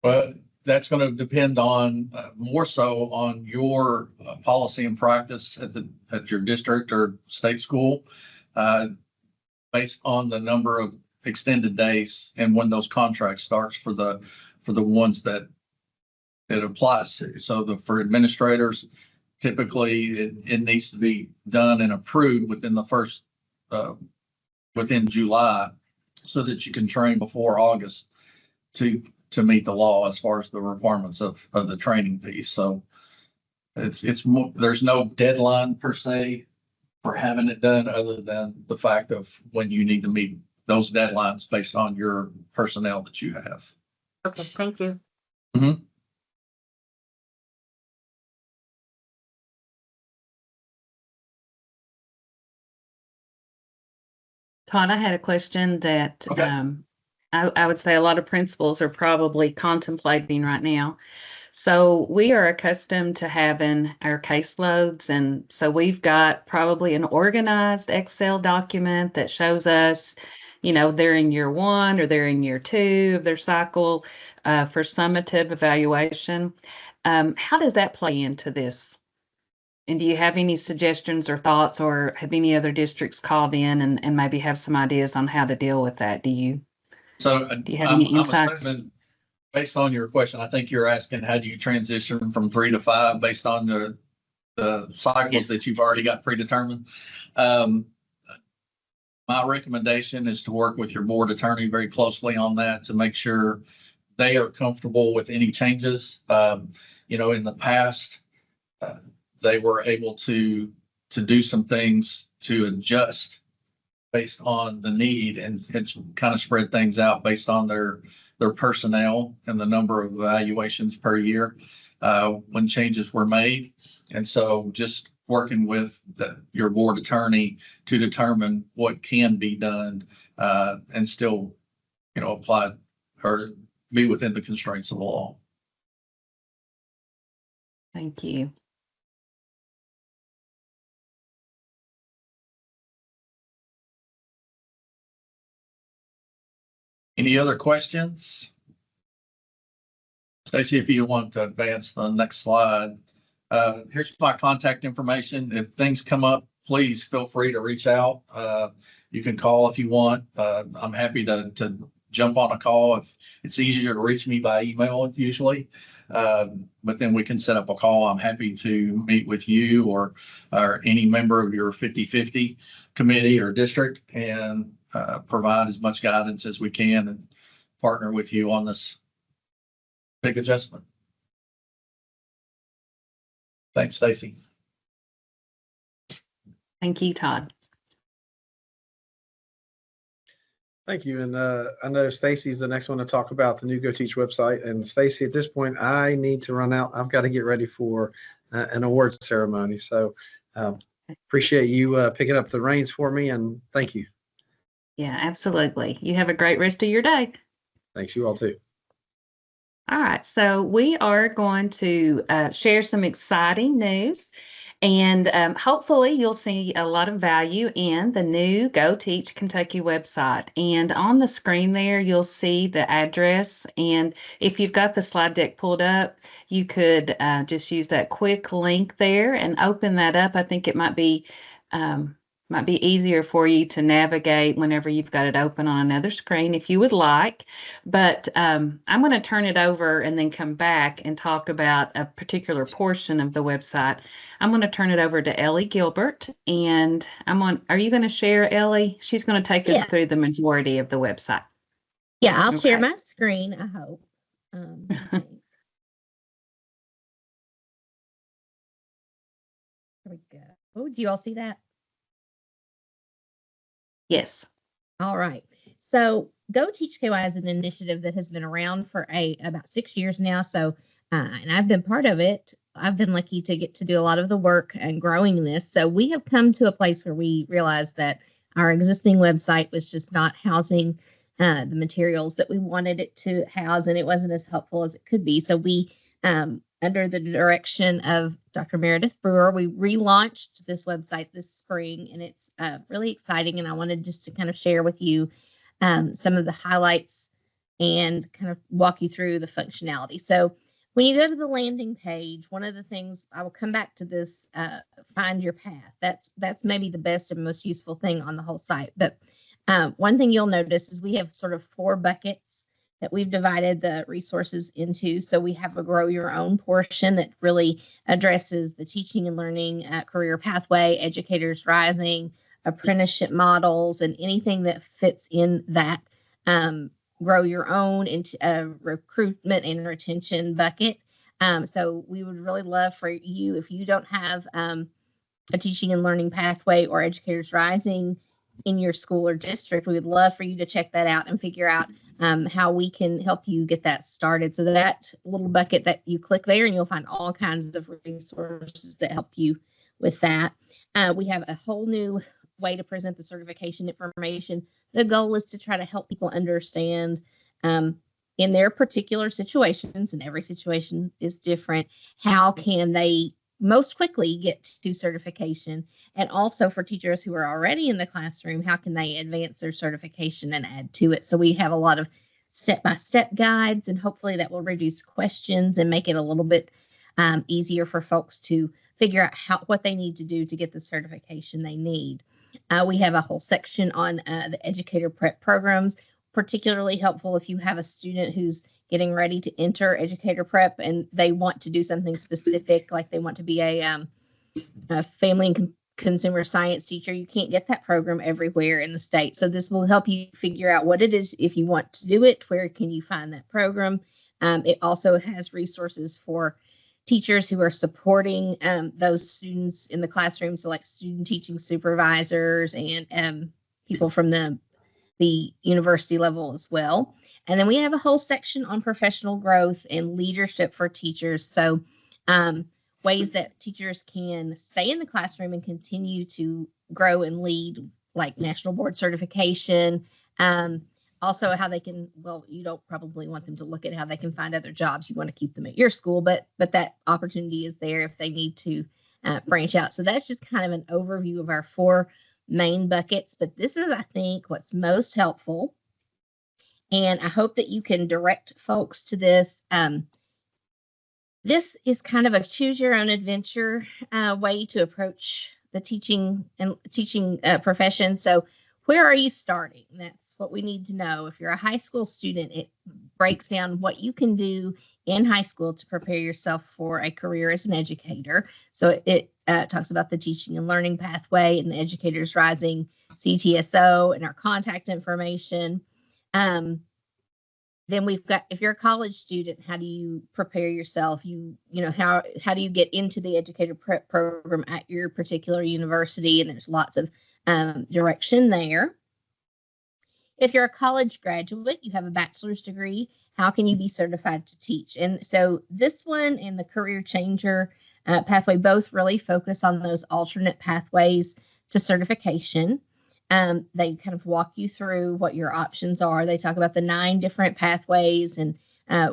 Well, that's going to depend on more so on your policy and practice at your district or state school, based on the number of extended days and when those contracts starts for the ones that it applies to. So for administrators, typically it needs to be done and approved within the first within July, so that you can train before August to meet the law as far as the requirements of the training piece. So it's more, there's no deadline per se for having it done, other than the fact of when you need to meet those deadlines based on your personnel that you have. Okay, thank you. Mm-hmm. Todd, I had a question that Okay. I would say a lot of principals are probably contemplating right now. So we are accustomed to having our caseloads, and so we've got probably an organized Excel document that shows us, they're in year 1 or they're in year 2 of their cycle for summative evaluation. How does that play into this? And do you have any suggestions or thoughts, or have any other districts called in and maybe have some ideas on how to deal with that? Do you have any insights? Assuming, based on your question, I think you're asking how do you transition from 3 to 5 based on the cycles that you've already got predetermined. My recommendation is to work with your board attorney very closely on that to make sure they are comfortable with any changes. In the past, they were able to do some things to adjust based on the need and kind of spread things out based on their personnel and the number of evaluations per year when changes were made. And so just working with your board attorney to determine what can be done and still, apply or be within the constraints of the law. Thank you. Any other questions? Stacey, if you want to advance the next slide. Here's my contact information. If things come up, please feel free to reach out. You can call if you want. I'm happy to jump on a call if it's easier to reach me by email usually. But then we can set up a call. I'm happy to meet with you or any member of your 50/50 committee or district and provide as much guidance as we can and partner with you on this big adjustment. Thanks, Stacey. Thank you, Todd. Thank you. And I know Stacey's the next one to talk about the new Go Teach website. And Stacey, at this point, I need to run out. I've got to get ready for an awards ceremony. So appreciate you picking up the reins for me, and thank you. Yeah, absolutely. You have a great rest of your day. Thanks, you all too. All right, so we are going to share some exciting news, and hopefully you'll see a lot of value in the new Go Teach Kentucky website. And on the screen there, you'll see the address. And if you've got the slide deck pulled up, you could just use that quick link there and open that up. I think it might be easier for you to navigate whenever you've got it open on another screen if you would like. But I'm going to turn it over and then come back and talk about a particular portion of the website. I'm going to turn it over to Ellie Gilbert, and are you going to share, Ellie? She's going to take us through the majority of the website. Yeah, I'll share my screen, I hope. There we go. Oh, do you all see that? Yes. All right. So Go Teach KY is an initiative that has been around for about 6 years now. So, and I've been part of it. I've been lucky to get to do a lot of the work and growing this. So we have come to a place where we realized that our existing website was just not housing the materials that we wanted it to house, and it wasn't as helpful as it could be. So we, under the direction of Dr. Meredith Brewer, we relaunched this website this spring, and it's really exciting. And I wanted just to kind of share with you some of the highlights and kind of walk you through the functionality. So when you go to the landing page, one of the things, I will come back to this, find your path. That's maybe the best and most useful thing on the whole site. But one thing you'll notice is we have sort of 4 buckets that we've divided the resources into. So we have a grow your own portion that really addresses the teaching and learning career pathway, educators rising, apprenticeship models, and anything that fits in that grow your own into recruitment and retention bucket. So we would really love for you, if you don't have a teaching and learning pathway or educators rising in your school or district, we would love for you to check that out and figure out how we can help you get that started. So that little bucket that you click there, and you'll find all kinds of resources that help you with that. We have a whole new way to present the certification information. The goal is to try to help people understand in their particular situations, and every situation is different, how can they most quickly get to certification, and also for teachers who are already in the classroom, how can they advance their certification and add to it. So we have a lot of step-by-step guides, and hopefully that will reduce questions and make it a little bit easier for folks to figure out what they need to do to get the certification they need. We have a whole section on the educator prep programs, particularly helpful if you have a student who's getting ready to enter educator prep and they want to do something specific, like they want to be a family and consumer science teacher. You can't get that program everywhere in the state. So this will help you figure out what it is. If you want to do it, where can you find that program? It also has resources for teachers who are supporting those students in the classroom. So like student teaching supervisors and people from the university level as well. And then we have a whole section on professional growth and leadership for teachers. So ways that teachers can stay in the classroom and continue to grow and lead, like national board certification. Also how they can, well, you don't probably want them to look at how they can find other jobs. You want to keep them at your school, but that opportunity is there if they need to branch out. So that's just kind of an overview of our 4 main buckets, but this is, I think, what's most helpful. And I hope that you can direct folks to this. This is kind of a choose your own adventure way to approach the teaching profession. So where are you starting? That's what we need to know. If you're a high school student, it breaks down what you can do in high school to prepare yourself for a career as an educator. So it talks about the teaching and learning pathway and the Educators Rising CTSO and our contact information. Then we've got, if you're a college student, how do you prepare yourself? How do you get into the educator prep program at your particular university? And there's lots of direction there. If you're a college graduate, you have a bachelor's degree, how can you be certified to teach? And so this one and the career changer pathway both really focus on those alternate pathways to certification. They kind of walk you through what your options are. They talk about the 9 different pathways and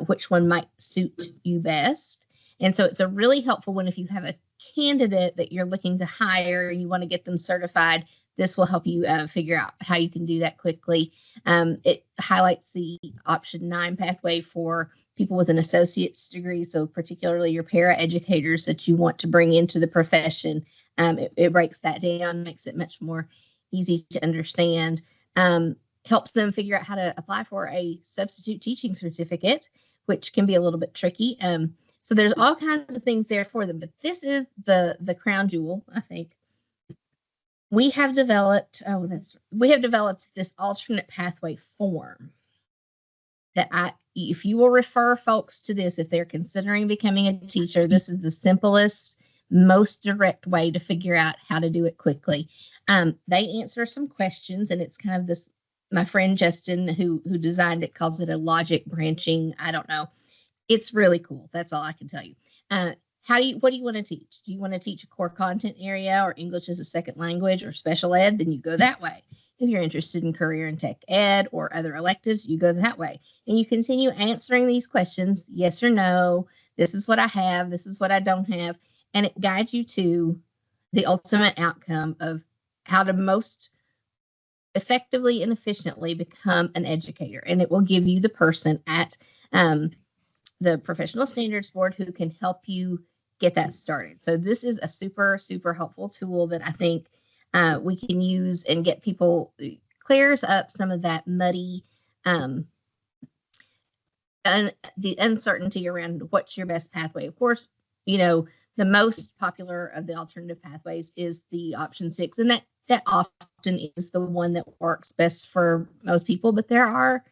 which one might suit you best. And so it's a really helpful one if you have a candidate that you're looking to hire and you want to get them certified. This will help you figure out how you can do that quickly. It highlights the option 9 pathway for people with an associate's degree, so particularly your paraeducators that you want to bring into the profession. It breaks that down, makes it much more easy to understand, helps them figure out how to apply for a substitute teaching certificate, which can be a little bit tricky. So there's all kinds of things there for them, but this is the crown jewel, I think. We have developed this alternate pathway form that if you will refer folks to this, if they're considering becoming a teacher, this is the simplest, most direct way to figure out how to do it quickly. They answer some questions, and it's kind of this, my friend Justin, who designed it, calls it a logic branching. I don't know. It's really cool. That's all I can tell you. What do you want to teach? Do you want to teach a core content area or English as a second language or special ed? Then you go that way. If you're interested in career and tech ed or other electives, you go that way. And you continue answering these questions, yes or no. This is what I have. This is what I don't have. And it guides you to the ultimate outcome of how to most effectively and efficiently become an educator. And it will give you the person at the Professional Standards Board who can help you get that started. So this is a super, super helpful tool that I think we can use and get people, clears up some of that muddy, and the uncertainty around what's your best pathway. Of course, the most popular of the alternative pathways is the option 6, and that often is the one that works best for most people, but there are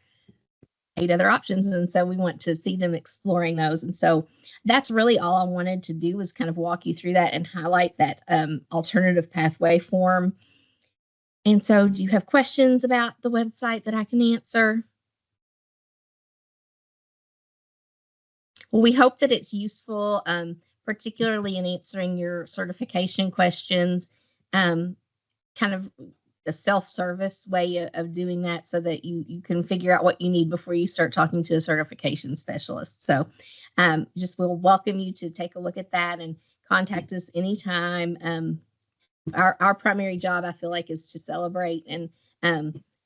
8 other options, and so we want to see them exploring those. And so that's really all I wanted to do, was kind of walk you through that and highlight that alternative pathway form. And so do you have questions about the website that I can answer? Well, we hope that it's useful, particularly in answering your certification questions, kind of a self-service way of doing that, so that you can figure out what you need before you start talking to a certification specialist. So just we'll welcome you to take a look at that and contact us anytime. Our primary job, I feel like, is to celebrate and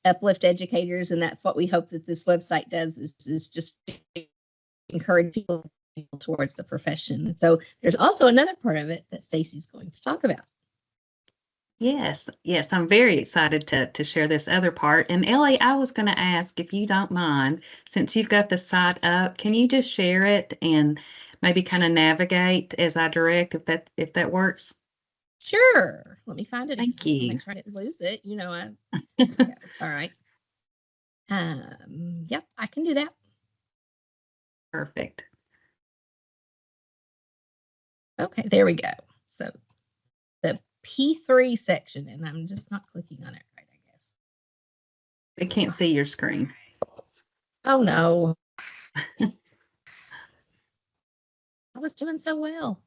uplift educators, and that's what we hope that this website does, is just encourage people towards the profession. So there's also another part of it that Stacy's going to talk about. Yes, yes, I'm very excited to share this other part. And Ellie, I was going to ask, if you don't mind, since you've got the site up, can you just share it and maybe kind of navigate as I direct, if that works? Sure. Let me find it. Thank you. Make sure I didn't lose it. You know, all right. Yep, I can do that. Perfect. Okay, there we go. So the P3 section, and I'm just not clicking on it right, I guess. I can't see your screen. Oh no. I was doing so well.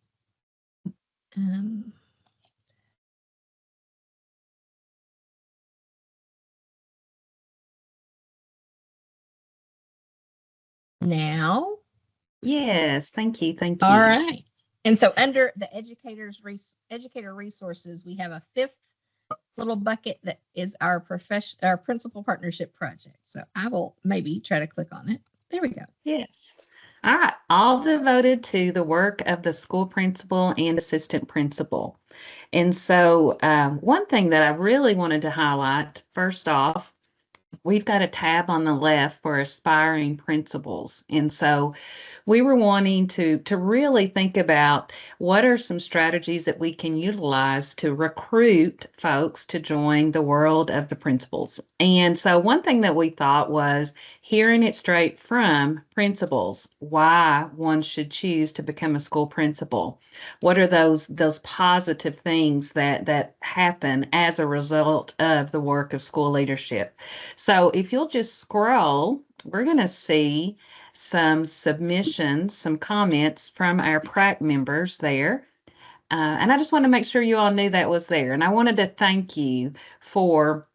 Now? Yes, thank you. Thank you. All right. And so under the educator resources, we have a fifth little bucket that is our principal partnership project. So I will maybe try to click on it. There we go. Yes. All right. All devoted to the work of the school principal and assistant principal. And so one thing that I really wanted to highlight, first off, we've got a tab on the left for aspiring principals. And so we were wanting to really think about what are some strategies that we can utilize to recruit folks to join the world of the principals. And so one thing that we thought was hearing it straight from principals, why one should choose to become a school principal. What are those positive things that happen as a result of the work of school leadership? So if you'll just scroll, we're going to see some submissions, some comments from our PrAC members there. And I just want to make sure you all knew that was there. And I wanted to thank you for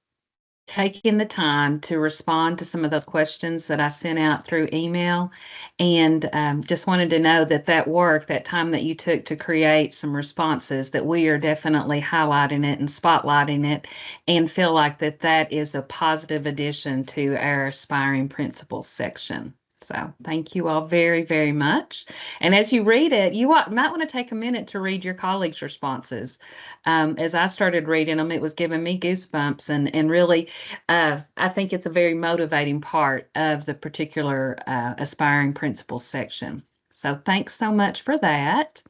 taking the time to respond to some of those questions that I sent out through email. And just wanted to know that that time that you took to create some responses, that we are definitely highlighting it and spotlighting it, and feel like that is a positive addition to our aspiring principals section. So thank you all very, very much. And as you read it, you might want to take a minute to read your colleagues' responses. As I started reading them, it was giving me goosebumps, and really, I think it's a very motivating part of the particular aspiring principals section. So thanks so much for that.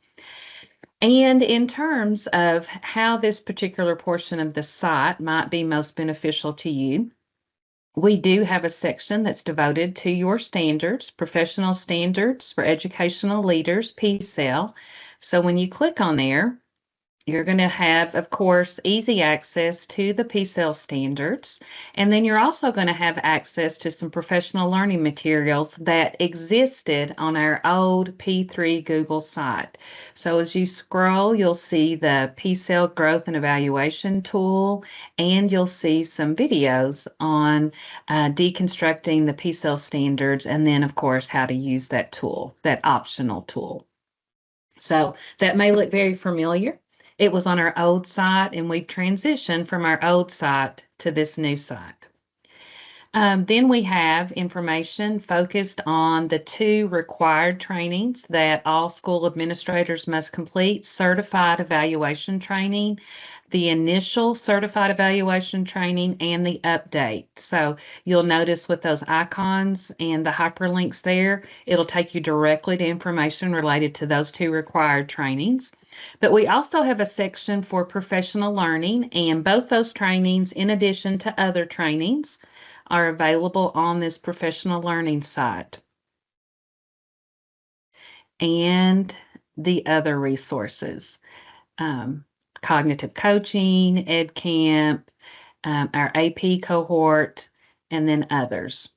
And in terms of how this particular portion of the site might be most beneficial to you, we do have a section that's devoted to your standards, professional standards for educational leaders, PSEL. So when you click on there, you're going to have, of course, easy access to the PSEL standards. And then you're also going to have access to some professional learning materials that existed on our old P3 Google site. So as you scroll, you'll see the PSEL growth and evaluation tool, and you'll see some videos on deconstructing the PSEL standards, and then, of course, how to use that tool, that optional tool. So that may look very familiar. It was on our old site, and we've transitioned from our old site to this new site. Then we have information focused on the 2 required trainings that all school administrators must complete: certified evaluation training, the initial certified evaluation training, and the update. So you'll notice with those icons and the hyperlinks there, it'll take you directly to information related to those 2 required trainings. But we also have a section for professional learning, and both those trainings, in addition to other trainings, are available on this professional learning site. And the other resources, cognitive coaching, EdCamp, our AP cohort, and then others.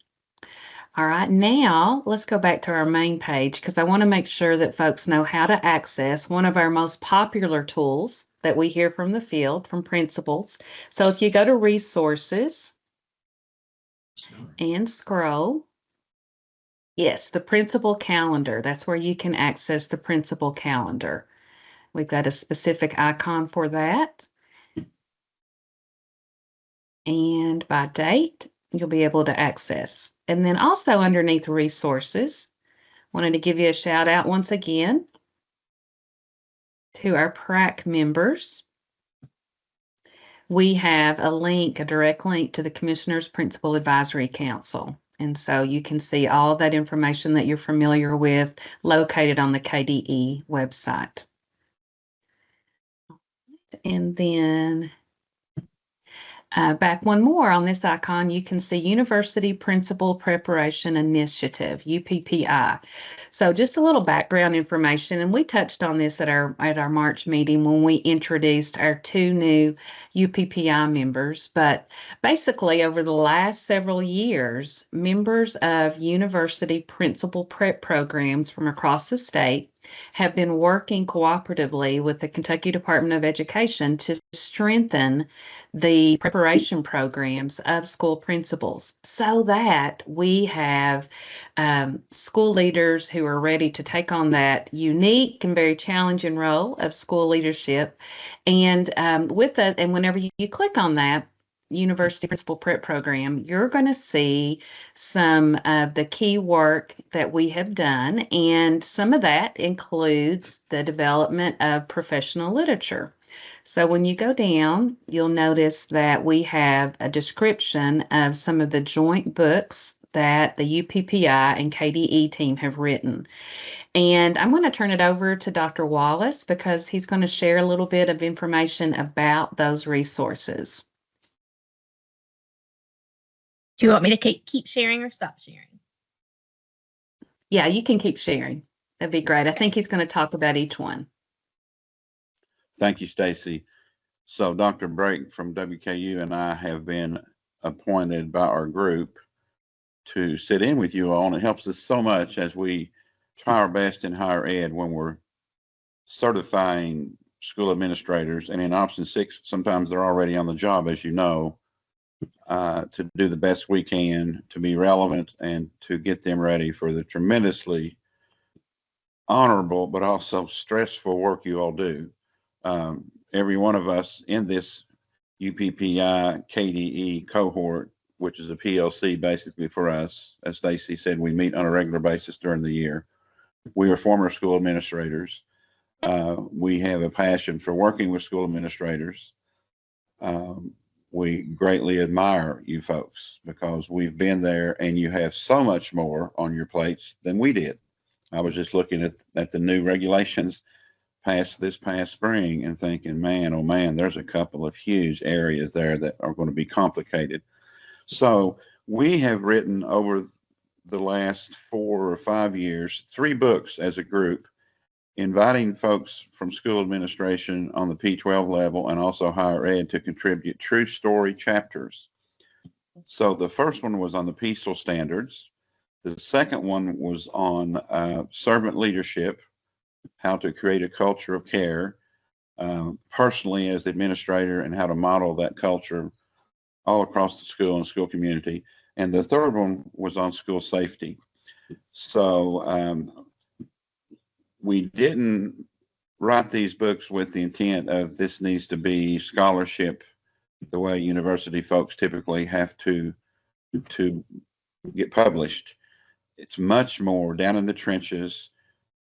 All right, now let's go back to our main page, because I want to make sure that folks know how to access one of our most popular tools that we hear from the field, from principals. So if you go to resources and scroll, yes, the principal calendar, that's where you can access the principal calendar. We've got a specific icon for that. And by date, you'll be able to access. And then also underneath resources, wanted to give you a shout out once again to our PrAC members. We have a link, a direct link to the Commissioner's Principal Advisory Council. And so you can see all that information that you're familiar with located on the KDE website. And then back one more on this icon, you can see University Principal Preparation Initiative, UPPI. So just a little background information, and we touched on this at our March meeting when we introduced our 2 new UPPI members. But basically, over the last several years, members of university principal prep programs from across the state have been working cooperatively with the Kentucky Department of Education to strengthen the preparation programs of school principals so that we have school leaders who are ready to take on that unique and very challenging role of school leadership. And with that, and whenever you click on that University Principal Prep Program, you're going to see some of the key work that we have done, and some of that includes the development of professional literature. So when you go down, you'll notice that we have a description of some of the joint books that the UPPI and KDE team have written. And I'm going to turn it over to Dr. Wallace because he's going to share a little bit of information about those resources. Do you want me to keep sharing or stop sharing? Yeah, you can keep sharing. That'd be great. I think he's going to talk about each one. Thank you, Stacy. So Dr. Brake from WKU and I have been appointed by our group to sit in with you all, and it helps us so much as we try our best in higher ed when we're certifying school administrators. And in option 6, sometimes they're already on the job, as you know, to do the best we can to be relevant and to get them ready for the tremendously honorable but also stressful work you all do. Every one of us in this UPPI KDE cohort, which is a PLC basically for us, as Stacy said, we meet on a regular basis during the year. We are former school administrators. We have a passion for working with school administrators. We greatly admire you folks because we've been there and you have so much more on your plates than we did. I was just looking at the new regulations passed this past spring and thinking, man, oh man, there's a couple of huge areas there that are going to be complicated. So we have written over the last 4 or 5 years, 3 books as a group, inviting folks from school administration on the P12 level and also higher ed to contribute true story chapters. So the first one was on the PEACEL standards. The second one was on servant leadership, how to create a culture of care personally as the administrator, and how to model that culture all across the school and school community. And the third one was on school safety. So we didn't write these books with the intent of this needs to be scholarship the way university folks typically have to get published. It's much more down in the trenches.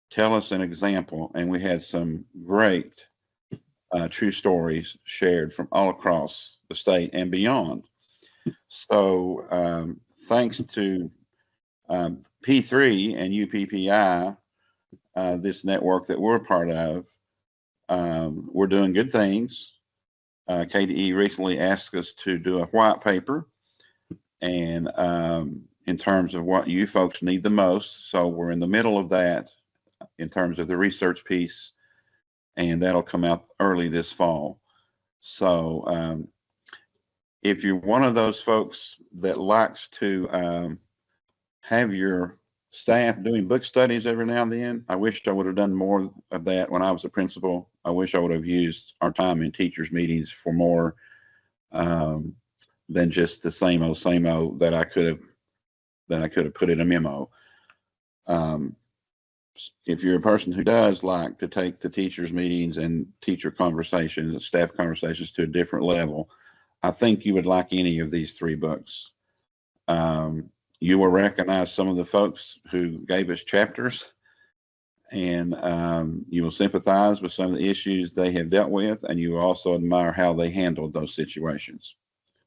Tell us an example. And we had some great true stories shared from all across the state and beyond. So thanks to P3 and UPPI, this network that we're a part of, we're doing good things. KDE recently asked us to do a white paper and in terms of what you folks need the most. So we're in the middle of that in terms of the research piece, and that'll come out early this fall. So if you're one of those folks that likes to have your staff doing book studies every now and then, I wish I would have done more of that when I was a principal. I wish I would have used our time in teachers meetings for more than just the same old that I could have put in a memo. if you're a person who does like to take the teachers' meetings and teacher conversations and staff conversations to a different level, I think you would like any of these 3 books. You will recognize some of the folks who gave us chapters, and you will sympathize with some of the issues they have dealt with, and you will also admire how they handled those situations.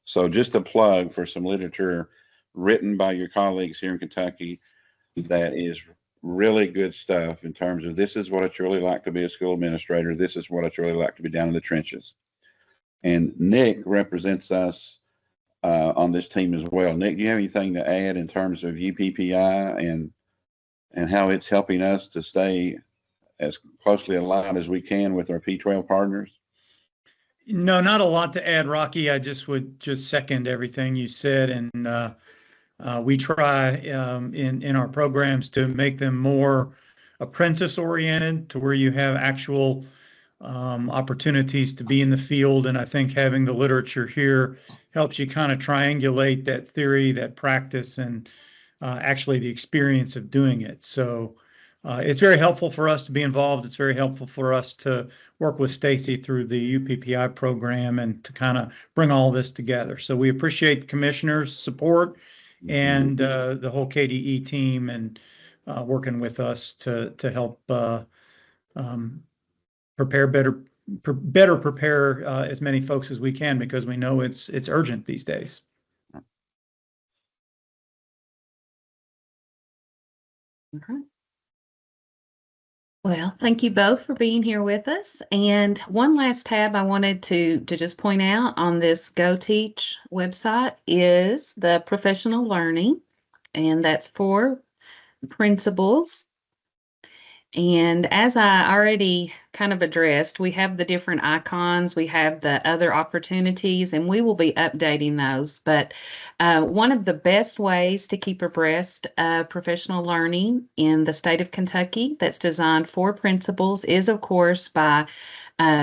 So just a plug for some literature written by your colleagues here in Kentucky that is really good stuff in terms of this is what it's really like to be a school administrator. This is what it's really like to be down in the trenches. And Nick represents us on this team as well. Nick, do you have anything to add in terms of UPPI and how it's helping us to stay as closely aligned as we can with our P12 partners? No, not a lot to add, Rocky. I would second everything you said, and we try in our programs to make them more apprentice oriented, to where you have actual opportunities to be in the field. And I think having the literature here helps you kind of triangulate that theory, that practice, and actually the experience of doing it. So it's very helpful for us to be involved. It's very helpful for us to work with Stacy through the UPPI program and to kind of bring all this together. So we appreciate the commissioner's support and the whole KDE team and working with us to help better prepare as many folks as we can, because we know it's urgent these days. Okay. Well, thank you both for being here with us. And one last tab I wanted to just point out on this GoTeach website is the professional learning, and that's for principals. And as I already kind of addressed, we have the different icons, we have the other opportunities, and we will be updating those. But one of the best ways to keep abreast of professional learning in the state of Kentucky that's designed for principals is, of course, by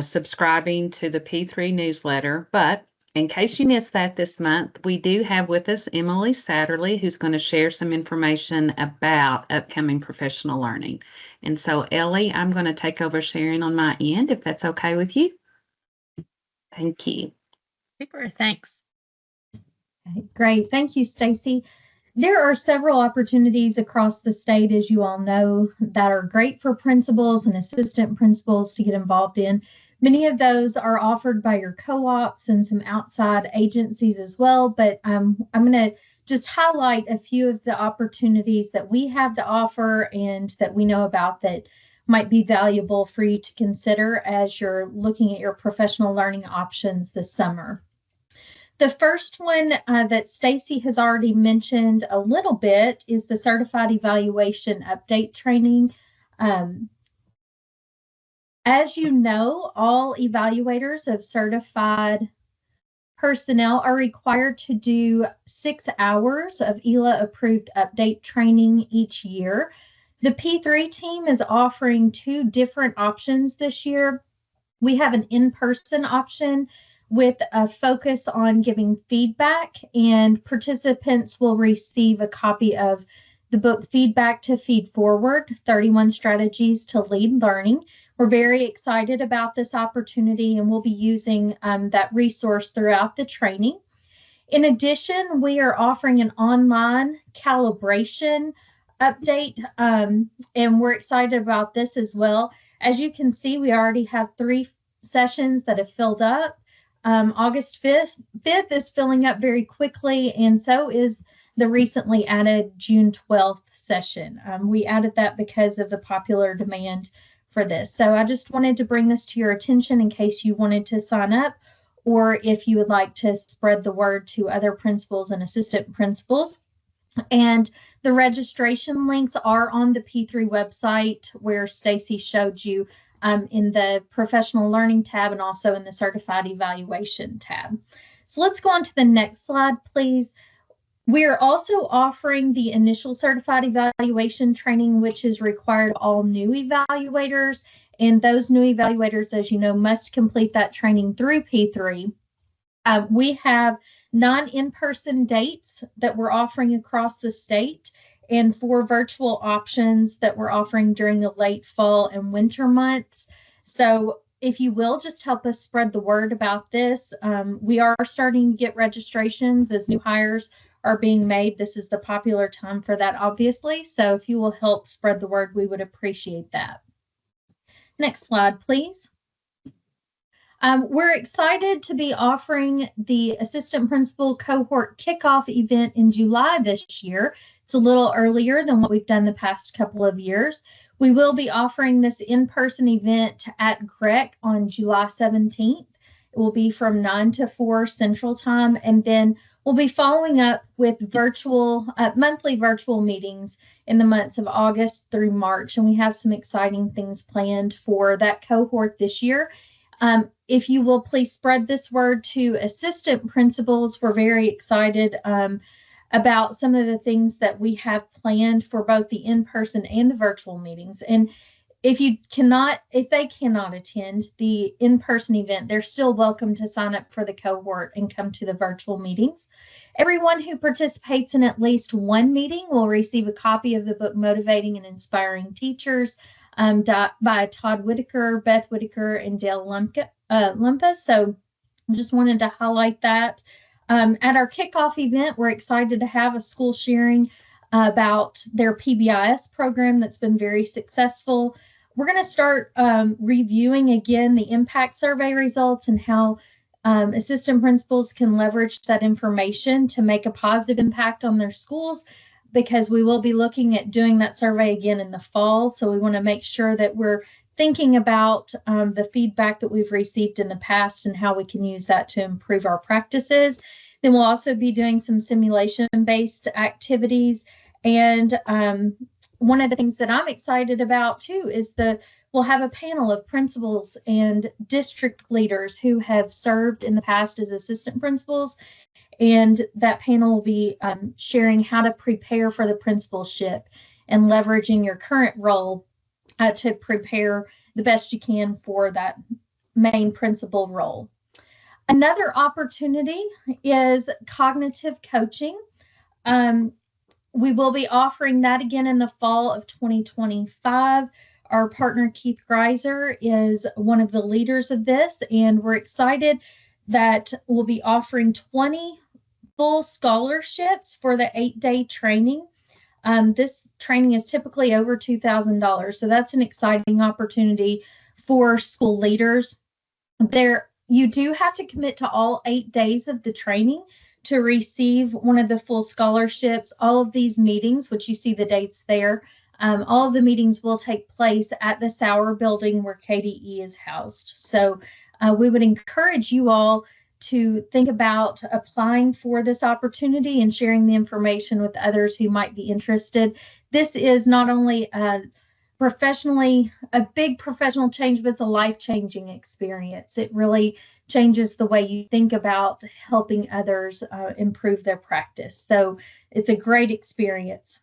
subscribing to the P3 newsletter. But in case you missed that this month, we do have with us Emily Satterley, who's going to share some information about upcoming professional learning. And so, Ellie, I'm going to take over sharing on my end, if that's okay with you. Thank you. Super, thanks. Okay, great. Thank you, Stacy. There are several opportunities across the state, as you all know, that are great for principals and assistant principals to get involved in. Many of those are offered by your co-ops and some outside agencies as well, but I'm going to just highlight a few of the opportunities that we have to offer and that we know about that might be valuable for you to consider as you're looking at your professional learning options this summer. The first one that Stacy has already mentioned a little bit is the Certified Evaluation Update Training. As you know, all evaluators of certified personnel are required to do 6 hours of ELA approved update training each year. The P3 team is offering 2 different options this year. We have an in-person option with a focus on giving feedback, and participants will receive a copy of the book Feedback to Feed Forward, 31 Strategies to Lead Learning. We're very excited about this opportunity, and we'll be using that resource throughout the training. In addition, we are offering an online calibration update, and we're excited about this as well. As you can see, we already have 3 sessions that have filled up. August 5th is filling up very quickly, and so is the recently added June 12th session. We added that because of the popular demand for this. So I just wanted to bring this to your attention in case you wanted to sign up, or if you would like to spread the word to other principals and assistant principals. And the registration links are on the P3 website, where Stacy showed you in the professional learning tab and also in the certified evaluation tab. So let's go on to the next slide, please. We're also offering the initial certified evaluation training, which is required of all new evaluators. And those new evaluators, as you know, must complete that training through P3. We have 9 in-person dates that we're offering across the state. and 4 virtual options that we're offering during the late fall and winter months. So if you will, just help us spread the word about this. We are starting to get registrations as new hires are being made. This is the popular time for that, obviously. So if you will help spread the word, we would appreciate that. Next slide, please. We're excited to be offering the assistant principal cohort kickoff event in July this year. It's a little earlier than what we've done the past couple of years. We will be offering this in-person event at PrAC on July 17th. It will be from 9 to 4 Central Time, and then we'll be following up with monthly virtual meetings in the months of August through March, and we have some exciting things planned for that cohort this year. If you will please spread this word to assistant principals, we're very excited about some of the things that we have planned for both the in-person and the virtual meetings. And if they cannot attend the in-person event, they're still welcome to sign up for the cohort and come to the virtual meetings. Everyone who participates in at least one meeting will receive a copy of the book Motivating and Inspiring Teachers by Todd Whitaker, Beth Whitaker, and Dale Lumpus. So just wanted to highlight that. At our kickoff event, we're excited to have a school sharing about their PBIS program that's been very successful. We're going to start reviewing again the impact survey results and how assistant principals can leverage that information to make a positive impact on their schools, because we will be looking at doing that survey again in the fall. So we want to make sure that we're thinking about the feedback that we've received in the past and how we can use that to improve our practices. Then we'll also be doing some simulation-based activities. And one of the things that I'm excited about too is we'll have a panel of principals and district leaders who have served in the past as assistant principals. And that panel will be sharing how to prepare for the principalship and leveraging your current role to prepare the best you can for that main principal role. Another opportunity is cognitive coaching. We will be offering that again in the fall of 2025. Our partner Keith Greiser is one of the leaders of this, and we're excited that we'll be offering 20 full scholarships for the 8-day training. This training is typically over $2,000, so that's an exciting opportunity for school leaders. You do have to commit to all 8 days of the training to receive one of the full scholarships. All of these meetings, which you see the dates there, all of the meetings will take place at the Sauer building where KDE is housed. So we would encourage you all to think about applying for this opportunity and sharing the information with others who might be interested. This is not only a big professional change, but it's a life-changing experience. It really changes the way you think about helping others improve their practice. So it's a great experience.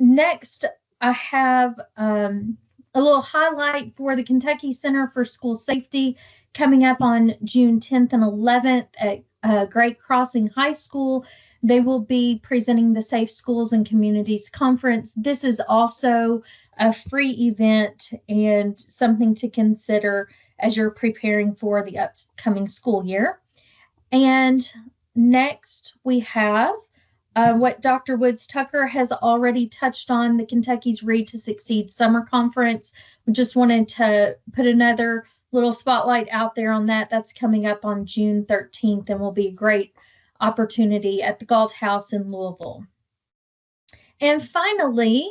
Next, I have a little highlight for the Kentucky Center for School Safety coming up on June 10th and 11th at Great Crossing High School. They will be presenting the Safe Schools and Communities Conference. This is also a free event and something to consider as you're preparing for the upcoming school year. And next we have what Dr. Woods Tucker has already touched on, the Kentucky's Read to Succeed Summer Conference. We just wanted to put another little spotlight out there on that. That's coming up on June 13th and will be a great opportunity at the Galt House in Louisville. And finally,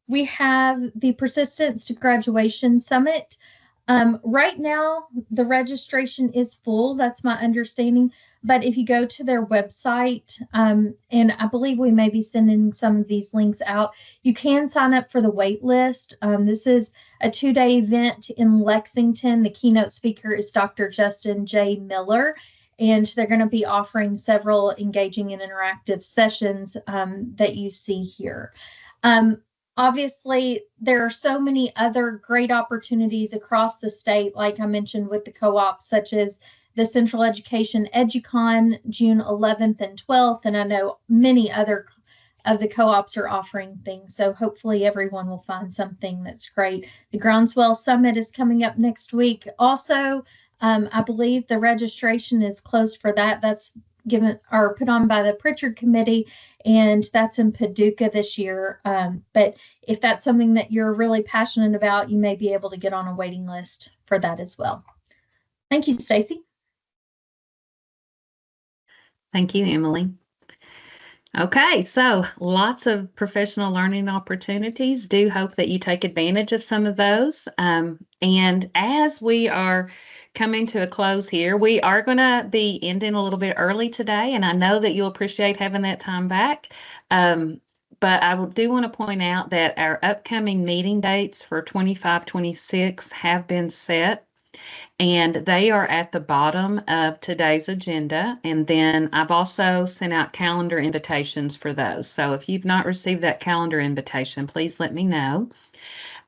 we have the Persistence to Graduation Summit. Right now, the registration is full. That's my understanding. But if you go to their website, and I believe we may be sending some of these links out, you can sign up for the wait list. This is a 2-day event in Lexington. The keynote speaker is Dr. Justin J. Miller, and they're going to be offering several engaging and interactive sessions that you see here. Obviously, there are so many other great opportunities across the state, like I mentioned with the co-ops, such as the Central Education EduCon June 11th and 12th, and I know many other of the co-ops are offering things. So hopefully everyone will find something that's great. The Groundswell Summit is coming up next week. Also, I believe the registration is closed for that. That's given or put on by the Pritchard Committee, and that's in Paducah this year. But if that's something that you're really passionate about, you may be able to get on a waiting list for that as well. Thank you, Stacy. Thank you, Emily. Okay, so lots of professional learning opportunities. Do hope that you take advantage of some of those. And as we are coming to a close here, we are going to be ending a little bit early today, and I know that you'll appreciate having that time back. But I do want to point out that our upcoming meeting dates for 25-26 have been set. And they are at the bottom of today's agenda. And then I've also sent out calendar invitations for those. So if you've not received that calendar invitation, please let me know.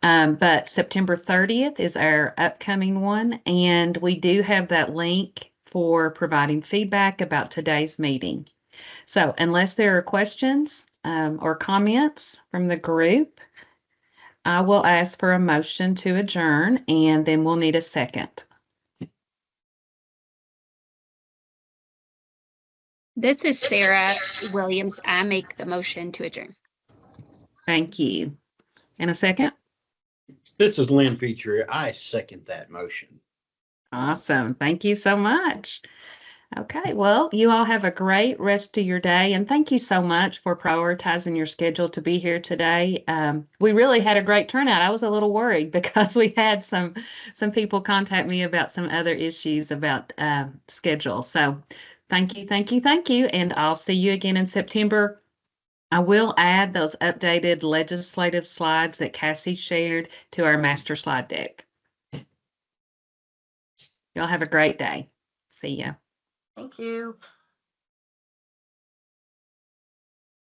But September 30th is our upcoming one. And we do have that link for providing feedback about today's meeting. So unless there are questions or comments from the group, I will ask for a motion to adjourn, and then we'll need a second. This is Sarah Williams. I make the motion to adjourn. Thank you. And a second? This is Lynn Petrie. I second that motion. Awesome. Thank you so much. Okay, well, you all have a great rest of your day, and thank you so much for prioritizing your schedule to be here today. We really had a great turnout. I was a little worried because we had some people contact me about some other issues about schedule. So thank you, thank you, thank you, and I'll see you again in September. I will add those updated legislative slides that Cassie shared to our master slide deck. Y'all have a great day. See ya. Thank you.